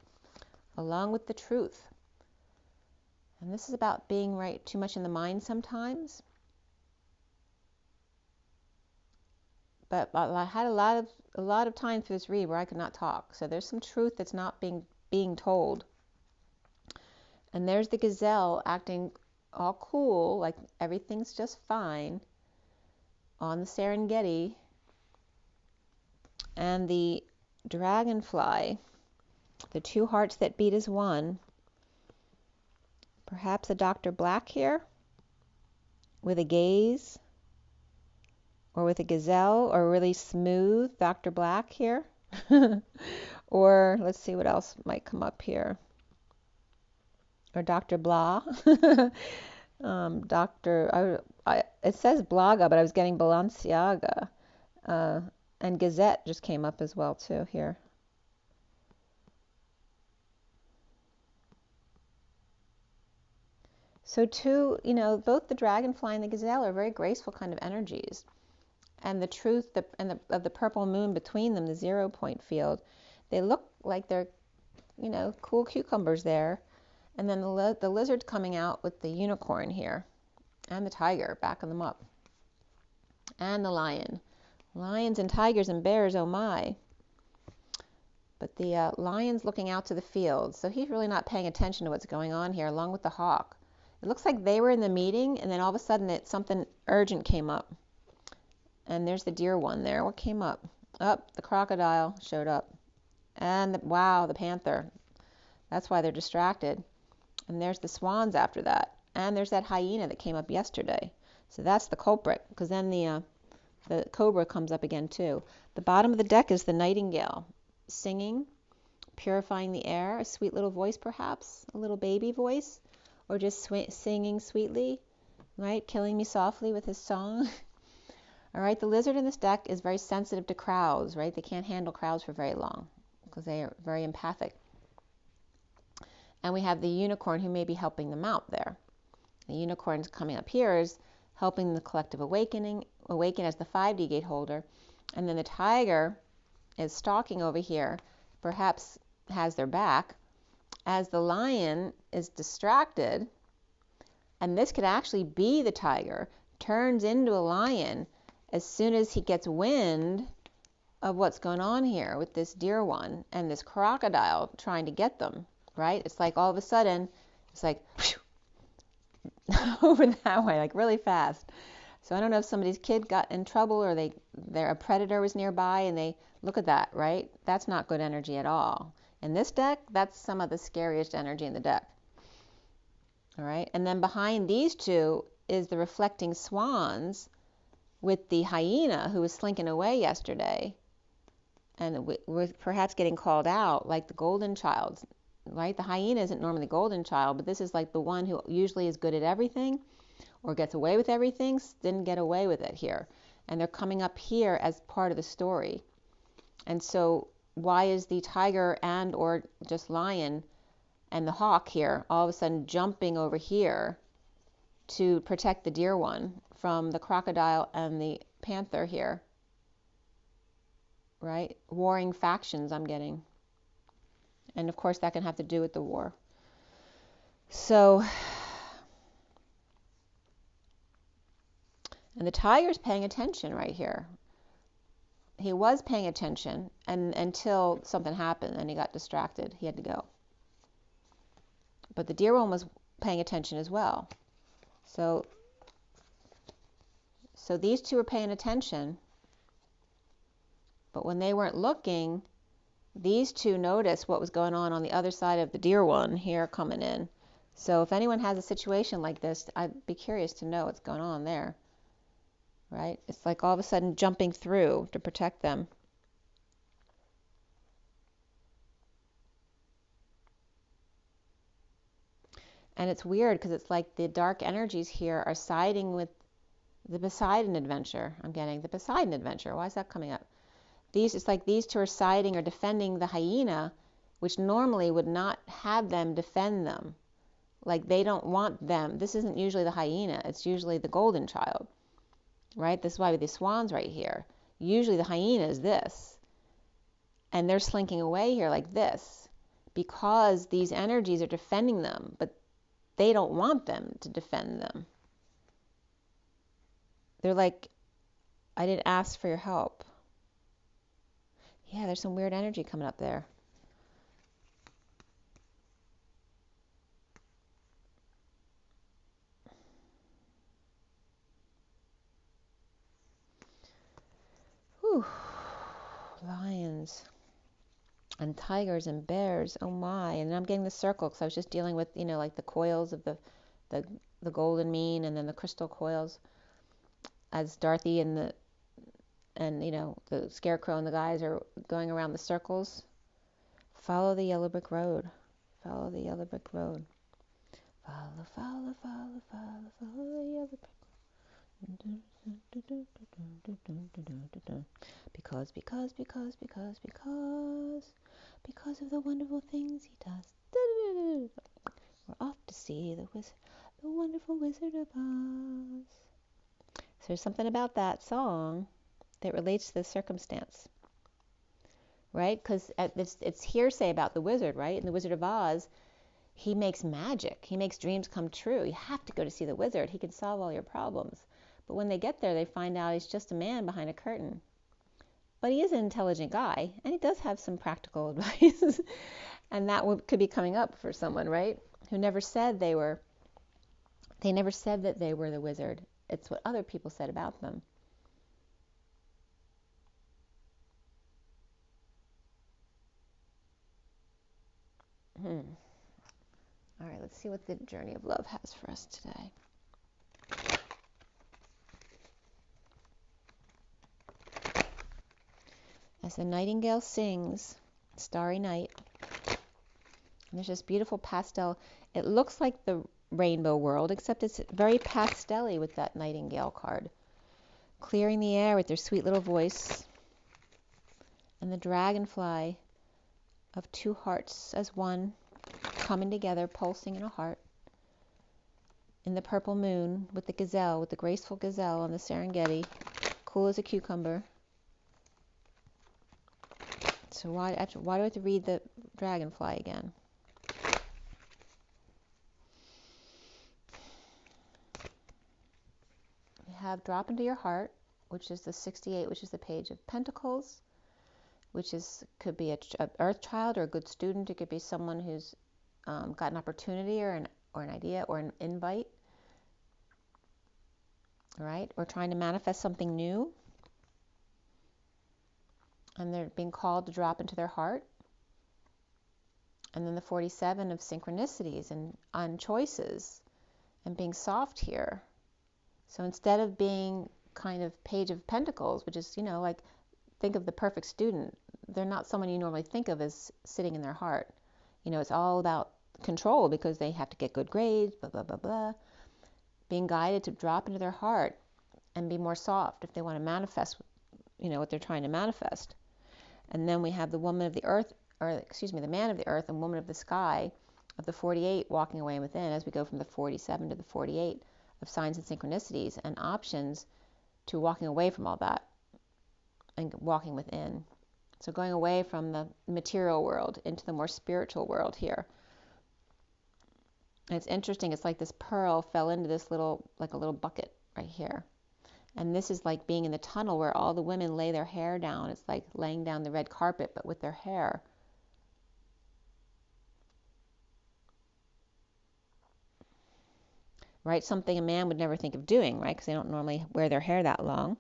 along with the truth. And this is about being right too much in the mind sometimes. But I had a lot of time through this read where I could not talk. So there's some truth that's not being told. And there's the gazelle acting all cool, like everything's just fine on the Serengeti. And the dragonfly, the two hearts that beat as one, Perhaps a Dr. Black here with a gaze, or with a gazelle, or really smooth Dr. Black here. Or let's see what else might come up here. Or Dr. Blah. It says Blaga, but I was getting Balenciaga. And Gazette just came up as well too here. So too, both the dragonfly and the gazelle are very graceful kind of energies. And the truth of the purple moon between them, the 0 point field, they look like they're, cool cucumbers there. And then the lizard coming out with the unicorn here, and the tiger backing them up, and the lion. Lions and tigers and bears, oh my. But the lion's looking out to the field, so he's really not paying attention to what's going on here, along with the hawk. It looks like they were in the meeting, and then all of a sudden something urgent came up. And there's the deer one there. What came up? The crocodile showed up. And wow, the panther. That's why they're distracted. And there's the swans after that. And there's that hyena that came up yesterday. So that's the culprit, because then the cobra comes up again too. The bottom of the deck is the nightingale, singing, purifying the air, a sweet little voice perhaps, a little baby voice, or just singing sweetly, right? Killing me softly with his song. All right, the lizard in this deck is very sensitive to crowds, right? They can't handle crowds for very long because they are very empathic. And we have the unicorn who may be helping them out there. The unicorn's coming up here is helping the collective awaken as the 5D gate holder. And then the tiger is stalking over here, perhaps has their back, as the lion is distracted. And this could actually be the tiger, turns into a lion as soon as he gets wind of what's going on here with this deer one and this crocodile trying to get them, right? It's like all of a sudden, it's like over that way, like really fast. So I don't know if somebody's kid got in trouble or a predator was nearby and they look at that, right? That's not good energy at all. In this deck, that's some of the scariest energy in the deck. All right, and then behind these two is the reflecting swans with the hyena who was slinking away yesterday and was perhaps getting called out, like the golden child, right? The hyena isn't normally the golden child, but this is like the one who usually is good at everything or gets away with everything, didn't get away with it here. And they're coming up here as part of the story. And so why is the tiger and or just lion and the hawk here all of a sudden jumping over here to protect the deer one from the crocodile and the panther here, right? Warring factions I'm getting. And of course that can have to do with the war. So, and the tiger's paying attention right here. He was paying attention until something happened and he got distracted. He had to go. But the deer one was paying attention as well. So these two were paying attention, but when they weren't looking, these two noticed what was going on the other side of the deer one here coming in. So if anyone has a situation like this, I'd be curious to know what's going on there, right? It's like all of a sudden jumping through to protect them. And it's weird because it's like the dark energies here are siding with the Poseidon adventure. I'm getting the Poseidon adventure. Why is that coming up? It's like these two are siding or defending the hyena, which normally would not have them defend them. Like they don't want them. This isn't usually the hyena. It's usually the golden child, right? This is why with the swans right here. Usually the hyena is this. And they're slinking away here like this because these energies are defending them, but they don't want them to defend them. They're like, I didn't ask for your help. Yeah, there's some weird energy coming up there. Whew. Lions. and tigers and bears. Oh my. And then I'm getting the circle because I was just dealing with, you know, like the coils of the, the golden mean and then the crystal coils as Dorothy and you know, the scarecrow and the guys are going around the circles. Follow the yellow brick road. Follow the yellow brick road. Follow, follow, follow, follow, follow the yellow brick. Because of the wonderful things he does. We're off to see the wonderful Wizard of Oz. So there's something about that song that relates to the circumstance, right? Because it's hearsay about the wizard, right? In the Wizard of Oz, he makes magic. He makes dreams come true. You have to go to see the wizard. He can solve all your problems. But when they get there, they find out he's just a man behind a curtain. But he is an intelligent guy, and he does have some practical advice. And that could be coming up for someone, right? Who never said they never said that they were the wizard. It's what other people said about them. All right, let's see what the journey of love has for us today. As the nightingale sings, Starry Night, and there's this beautiful pastel. It looks like the rainbow world, except it's very pastel-y with that nightingale card. Clearing the air with their sweet little voice. And the dragonfly of two hearts as one, coming together, pulsing in a heart. In the purple moon, with the gazelle, with the graceful gazelle on the Serengeti, cool as a cucumber. So why do I have to read the dragonfly again? We have drop into your heart, which is the 68, which is the page of pentacles, which could be a earth child or a good student. It could be someone who's got an opportunity or an idea or an invite, right? Or trying to manifest something new. And they're being called to drop into their heart. And then the 47 of synchronicities and on choices and being soft here. So instead of being kind of page of pentacles, which is, you know, like think of the perfect student, they're not someone you normally think of as sitting in their heart. You know, it's all about control because they have to get good grades, blah, blah, blah, blah. Being guided to drop into their heart and be more soft if they want to manifest, you know, what they're trying to manifest. And then we have the woman of the earth, the man of the earth and woman of the sky of the 48 walking away within as we go from the 47 to the 48 of signs and synchronicities and options to walking away from all that and walking within. So going away from the material world into the more spiritual world here. And it's interesting, it's like this pearl fell into this little, like a little bucket right here. And this is like being in the tunnel where all the women lay their hair down. It's like laying down the red carpet, but with their hair. Right? Something a man would never think of doing, right? Because they don't normally wear their hair that long.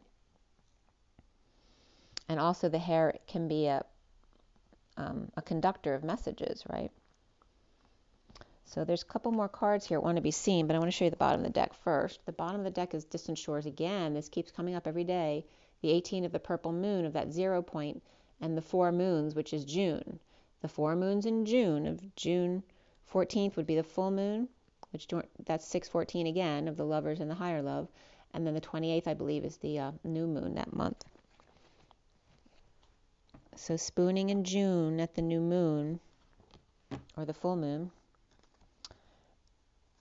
And also the hair can be a conductor of messages, right? So there's a couple more cards here that want to be seen, but I want to show you the bottom of the deck first. The bottom of the deck is distant shores again. This keeps coming up every day. The 18 of the purple moon of that 0 point and the 4 moons, which is June. The 4 moons in June of June 14th would be the full moon, which that's 6/14 again of the lovers and the higher love. And then the 28th, I believe, is the new moon that month. So spooning in June at the new moon or the full moon.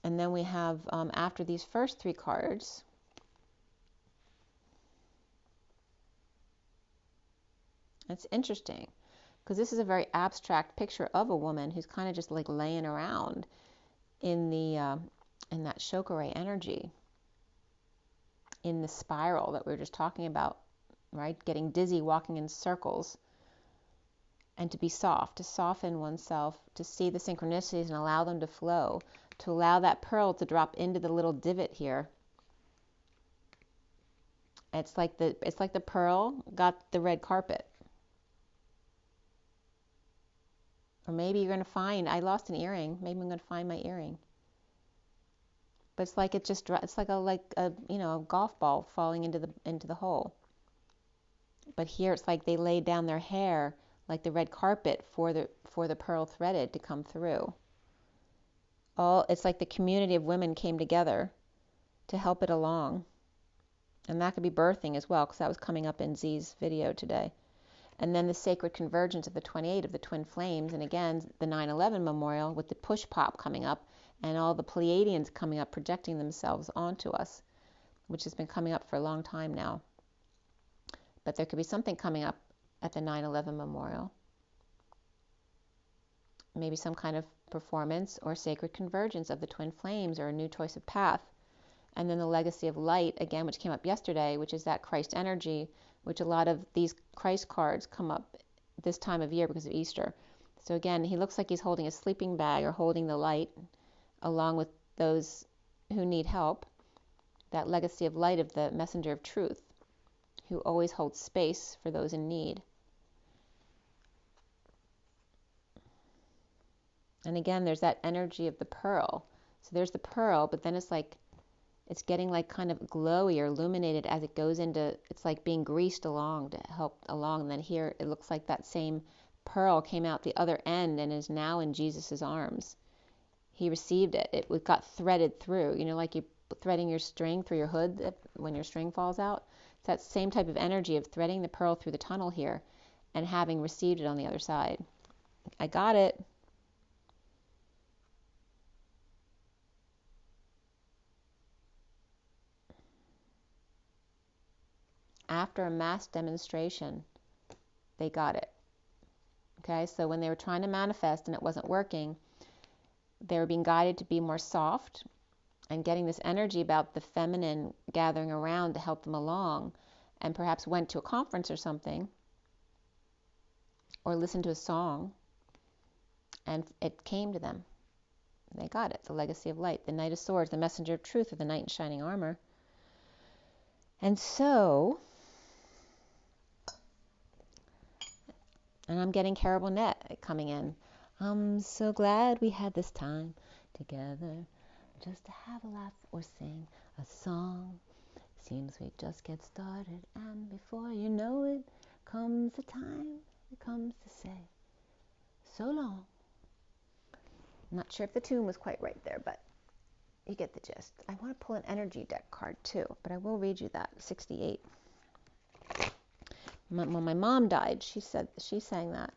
And then we have, after these first 3 cards, it's interesting because this is a very abstract picture of a woman who's kind of just like laying around in that chakra energy, in the spiral that we were just talking about, right? Getting dizzy, walking in circles, and to be soft, to soften oneself, to see the synchronicities and allow them to flow. To allow that pearl to drop into the little divot here. It's like the pearl got the red carpet. Or maybe you're going to find, I lost an earring. Maybe I'm going to find my earring. But it's like it's like a you know, a golf ball falling into the hole. But here it's like they laid down their hair like the red carpet for the pearl threaded to come through. It's like the community of women came together to help it along. And that could be birthing as well, because that was coming up in Z's video today. And then the sacred convergence of the 28 of the twin flames, and again the 9/11 memorial with the push pop coming up and all the Pleiadians coming up projecting themselves onto us, which has been coming up for a long time now. But there could be something coming up at the 9/11 memorial. Maybe some kind of performance or sacred convergence of the twin flames, or a new choice of path. And then the legacy of light, again, which came up yesterday, which is that Christ energy, which a lot of these Christ cards come up this time of year because of Easter. So again, he looks like he's holding a sleeping bag or holding the light along with those who need help. That legacy of light of the messenger of truth, who always holds space for those in need. And again, there's that energy of the pearl. So there's the pearl, but then it's like, it's getting like kind of glowy or illuminated as it goes into, it's like being greased along to help along. And then here it looks like that same pearl came out the other end and is now in Jesus's arms. He received it. It got threaded through, you know, like you threading your string through your hood when your string falls out. It's that same type of energy of threading the pearl through the tunnel here and having received it on the other side. I got it. After a mass demonstration, they got it. Okay, so when they were trying to manifest and it wasn't working, they were being guided to be more soft and getting this energy about the feminine gathering around to help them along, and perhaps went to a conference or something, or listened to a song, and it came to them. They got it. The legacy of light, the Knight of Swords, the messenger of truth, or the knight in shining armor. And so, and I'm getting Carol Burnett coming in. I'm so glad we had this time together, just to have a laugh or sing a song. Seems we just get started, and before you know it, comes the time it comes to say so long. I'm not sure if the tune was quite right there, but you get the gist. I want to pull an energy deck card too, but I will read you that. 68. When my mom died, she sang that.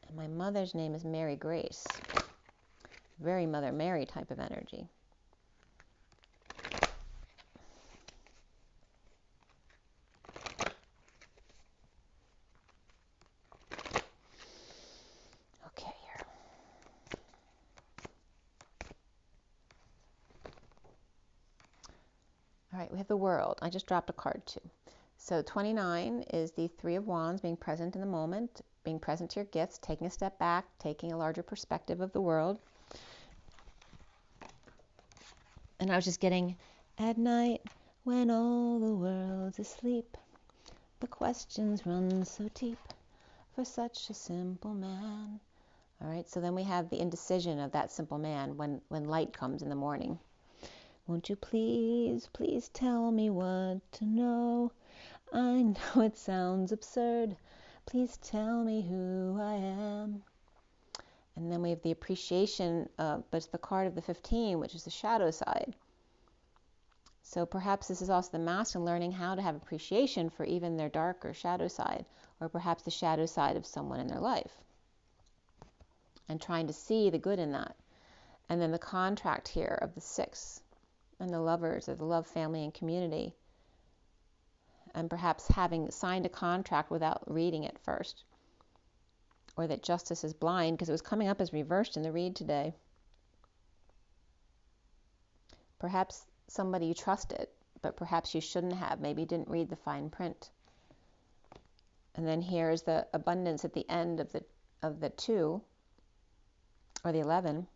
And my mother's name is Mary Grace. Very Mother Mary type of energy. Okay, here. All right, we have the World. I just dropped a card too. So 29 is the Three of Wands, being present in the moment, being present to your gifts, taking a step back, taking a larger perspective of the world. And I was just getting, at night when all the world's asleep, the questions run so deep for such a simple man. All right, so then we have the indecision of that simple man when light comes in the morning. Won't you please, please tell me what to know? I know it sounds absurd. Please tell me who I am. And then we have the appreciation, but it's the card of the 15, which is the shadow side. So perhaps this is also the masculine learning how to have appreciation for even their dark or shadow side, or perhaps the shadow side of someone in their life, and trying to see the good in that. And then the contract here of the 6, and the lovers, or the love, family, and community, and perhaps having signed a contract without reading it first, or that justice is blind, because it was coming up as reversed in the read today. Perhaps somebody you trusted, but perhaps you shouldn't have. Maybe you didn't read the fine print. And then here's the abundance at the end of the 2, or the 11.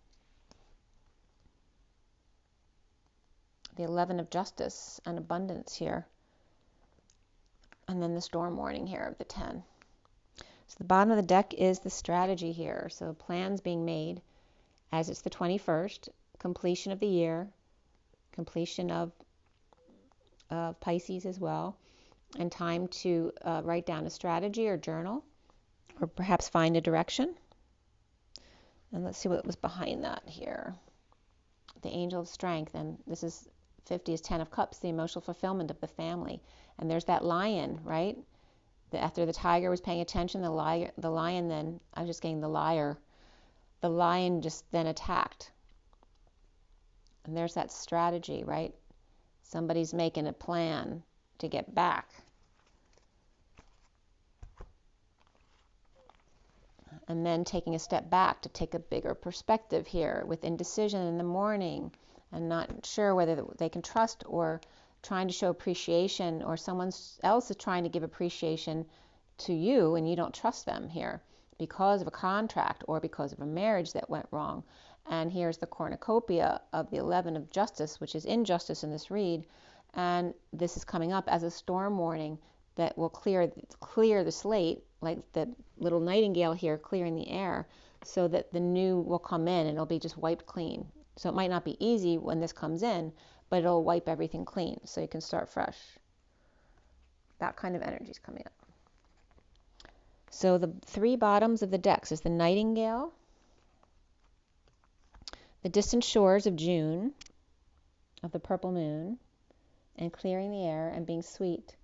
the 11 of Justice and abundance here. And then the storm warning here of the 10. So the bottom of the deck is the strategy here. So plans being made as it's the 21st, completion of the year, completion of Pisces as well, and time to write down a strategy or journal, or perhaps find a direction. And let's see what was behind that here. The Angel of Strength, and this is 50 is 10 of Cups, the emotional fulfillment of the family. And there's that lion, right? After the tiger was paying attention, the lion then, I was just getting the liar. The lion just then attacked. And there's that strategy, right? Somebody's making a plan to get back. And then taking a step back to take a bigger perspective here with indecision in the morning and not sure whether they can trust, or trying to show appreciation, or someone else is trying to give appreciation to you and you don't trust them here because of a contract or because of a marriage that went wrong. And here's the cornucopia of the 11 of Justice, which is injustice in this read. And this is coming up as a storm warning that will clear the slate, like the little nightingale here clearing the air, so that the new will come in and it'll be just wiped clean. So it might not be easy when this comes in, but it'll wipe everything clean so you can start fresh. That kind of energy is coming up. So the three bottoms of the decks is the Nightingale, the Distant Shores of June, of the purple moon, and clearing the air and being sweet,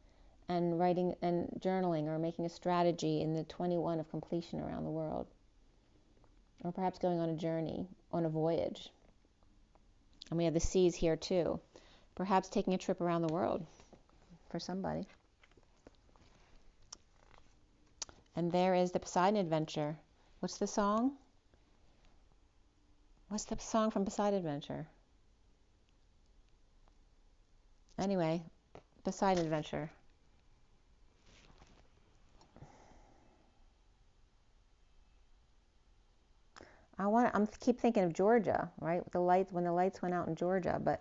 and writing and journaling or making a strategy in the 21 of completion around the world, or perhaps going on a journey, on a voyage. And we have the seas here too, perhaps taking a trip around the world for somebody. And there is the Poseidon Adventure. What's the song? What's the song from Poseidon Adventure? Anyway, Poseidon Adventure. I keep thinking of Georgia, right? When the lights went out in Georgia, but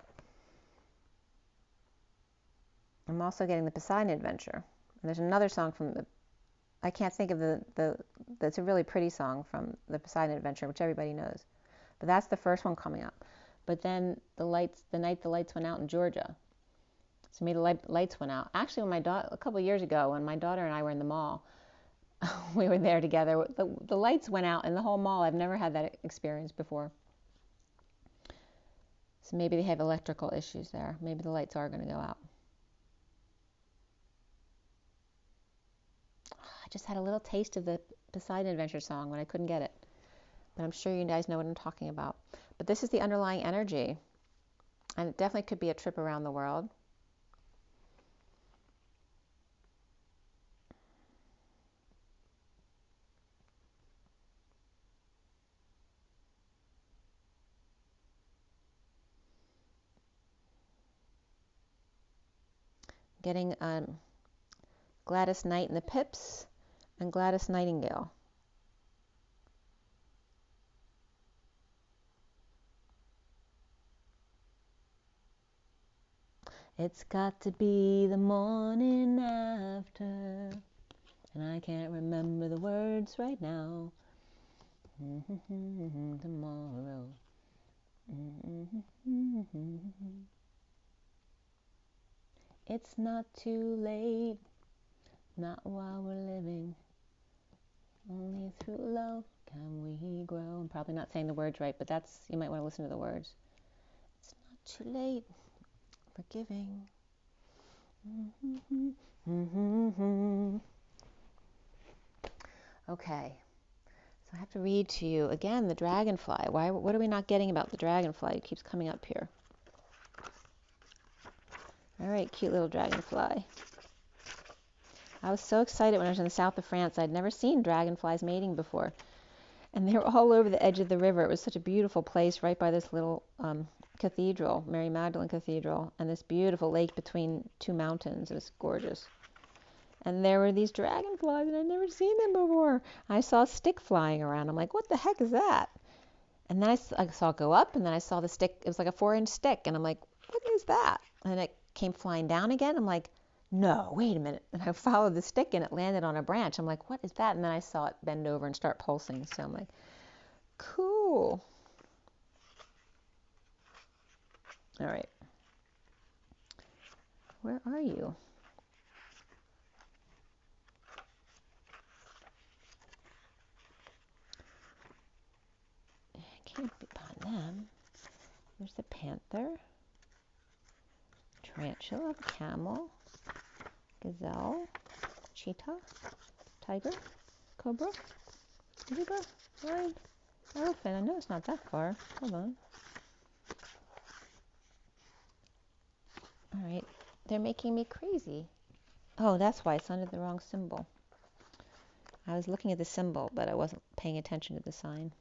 I'm also getting the Poseidon Adventure. And there's another song from I can't think of that's a really pretty song from the Poseidon Adventure, which everybody knows. But that's the first one coming up. But then the night the lights went out in Georgia. So maybe the lights went out. Actually, when a couple of years ago, when my daughter and I were in the mall, we were there together. The lights went out in the whole mall. I've never had that experience before. So maybe they have electrical issues there. Maybe the lights are going to go out. I just had a little taste of the Poseidon Adventure song when I couldn't get it. But I'm sure you guys know what I'm talking about. But this is the underlying energy. And it definitely could be a trip around the world. Getting Gladys Knight and the Pips and Gladys Nightingale. It's got to be the morning after, and I can't remember the words right now. Tomorrow. It's not too late, not while we're living. Only through love can we grow. I'm probably not saying the words right, but you might want to listen to the words. It's not too late for giving. Okay, so I have to read to you again the dragonfly. What are we not getting about the dragonfly? It keeps coming up here. All right, cute little dragonfly. I was so excited when I was in the south of France. I'd never seen dragonflies mating before. And they were all over the edge of the river. It was such a beautiful place right by this little cathedral, Mary Magdalene Cathedral, and this beautiful lake between two mountains. It was gorgeous. And there were these dragonflies, and I'd never seen them before. I saw a stick flying around. I'm like, what the heck is that? And then I saw it go up, and then I saw the stick. It was like a 4-inch stick. And I'm like, what is that? And it came flying down again. I'm like, no, wait a minute. And I followed the stick and it landed on a branch. I'm like, what is that? And then I saw it bend over and start pulsing. So I'm like, cool. All right. Where are you? I can't be behind them. There's the panther, tarantula, camel, gazelle, cheetah, tiger, cobra, zebra, lion, elephant. I know it's not that far. Hold on. All right. They're making me crazy. Oh, that's why it's under the wrong symbol. I was looking at the symbol, but I wasn't paying attention to the sign.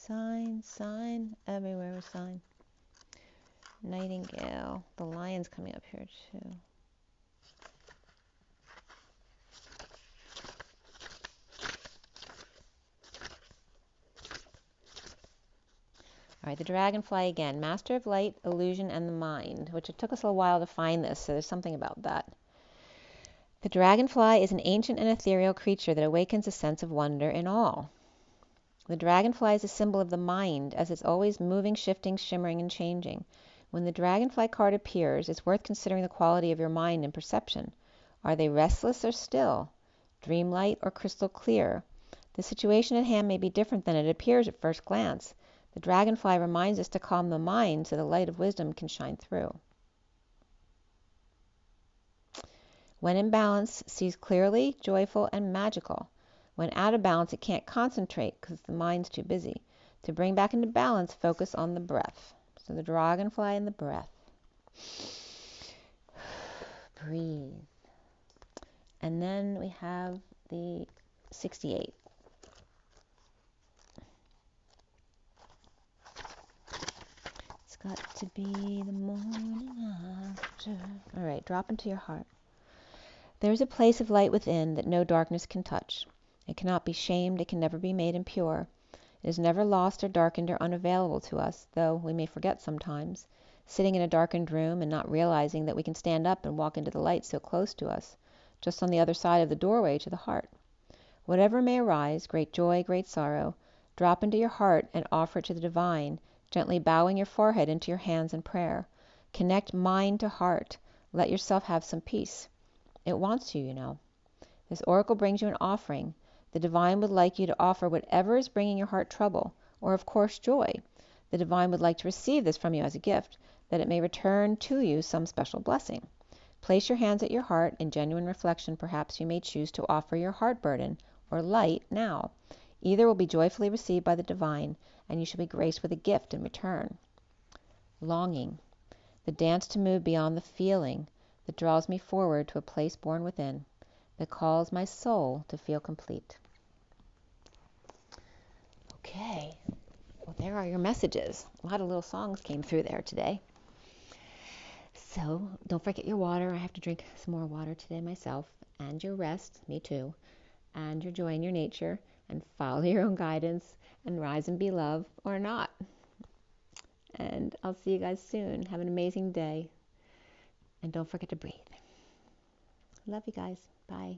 Sign, everywhere was sign. Nightingale. The lion's coming up here too. All right, the dragonfly again. Master of light, illusion, and the mind, which it took us a while to find this, so there's something about that. The dragonfly is an ancient and ethereal creature that awakens a sense of wonder in all. The dragonfly is a symbol of the mind, as it's always moving, shifting, shimmering, and changing. When the dragonfly card appears, it's worth considering the quality of your mind and perception. Are they restless or still? Dreamlight or crystal clear? The situation at hand may be different than it appears at first glance. The dragonfly reminds us to calm the mind so the light of wisdom can shine through. When in balance, sees clearly, joyful, and magical. When out of balance, it can't concentrate because the mind's too busy. To bring back into balance, focus on the breath. So the dragonfly and the breath. Breathe. And then we have the 68. It's got to be the morning after. All right, drop into your heart. There is a place of light within that no darkness can touch. It cannot be shamed, it can never be made impure. It is never lost or darkened or unavailable to us, though we may forget sometimes, sitting in a darkened room and not realizing that we can stand up and walk into the light so close to us, just on the other side of the doorway to the heart. Whatever may arise, great joy, great sorrow, drop into your heart and offer it to the divine, gently bowing your forehead into your hands in prayer. Connect mind to heart. Let yourself have some peace. It wants you, you know. This oracle brings you an offering. The divine would like you to offer whatever is bringing your heart trouble, or of course joy. The divine would like to receive this from you as a gift, that it may return to you some special blessing. Place your hands at your heart. In genuine reflection, perhaps you may choose to offer your heart burden, or light, now. Either will be joyfully received by the divine, and you shall be graced with a gift in return. Longing. The dance to move beyond the feeling that draws me forward to a place born within, that calls my soul to feel complete. Okay, well, there are your messages. A lot of little songs came through there today. So don't forget your water. I have to drink some more water today myself. And your rest, me too. And your joy in your nature. And follow your own guidance. And rise and be love, or not. And I'll see you guys soon. Have an amazing day. And don't forget to breathe. Love you guys. Bye.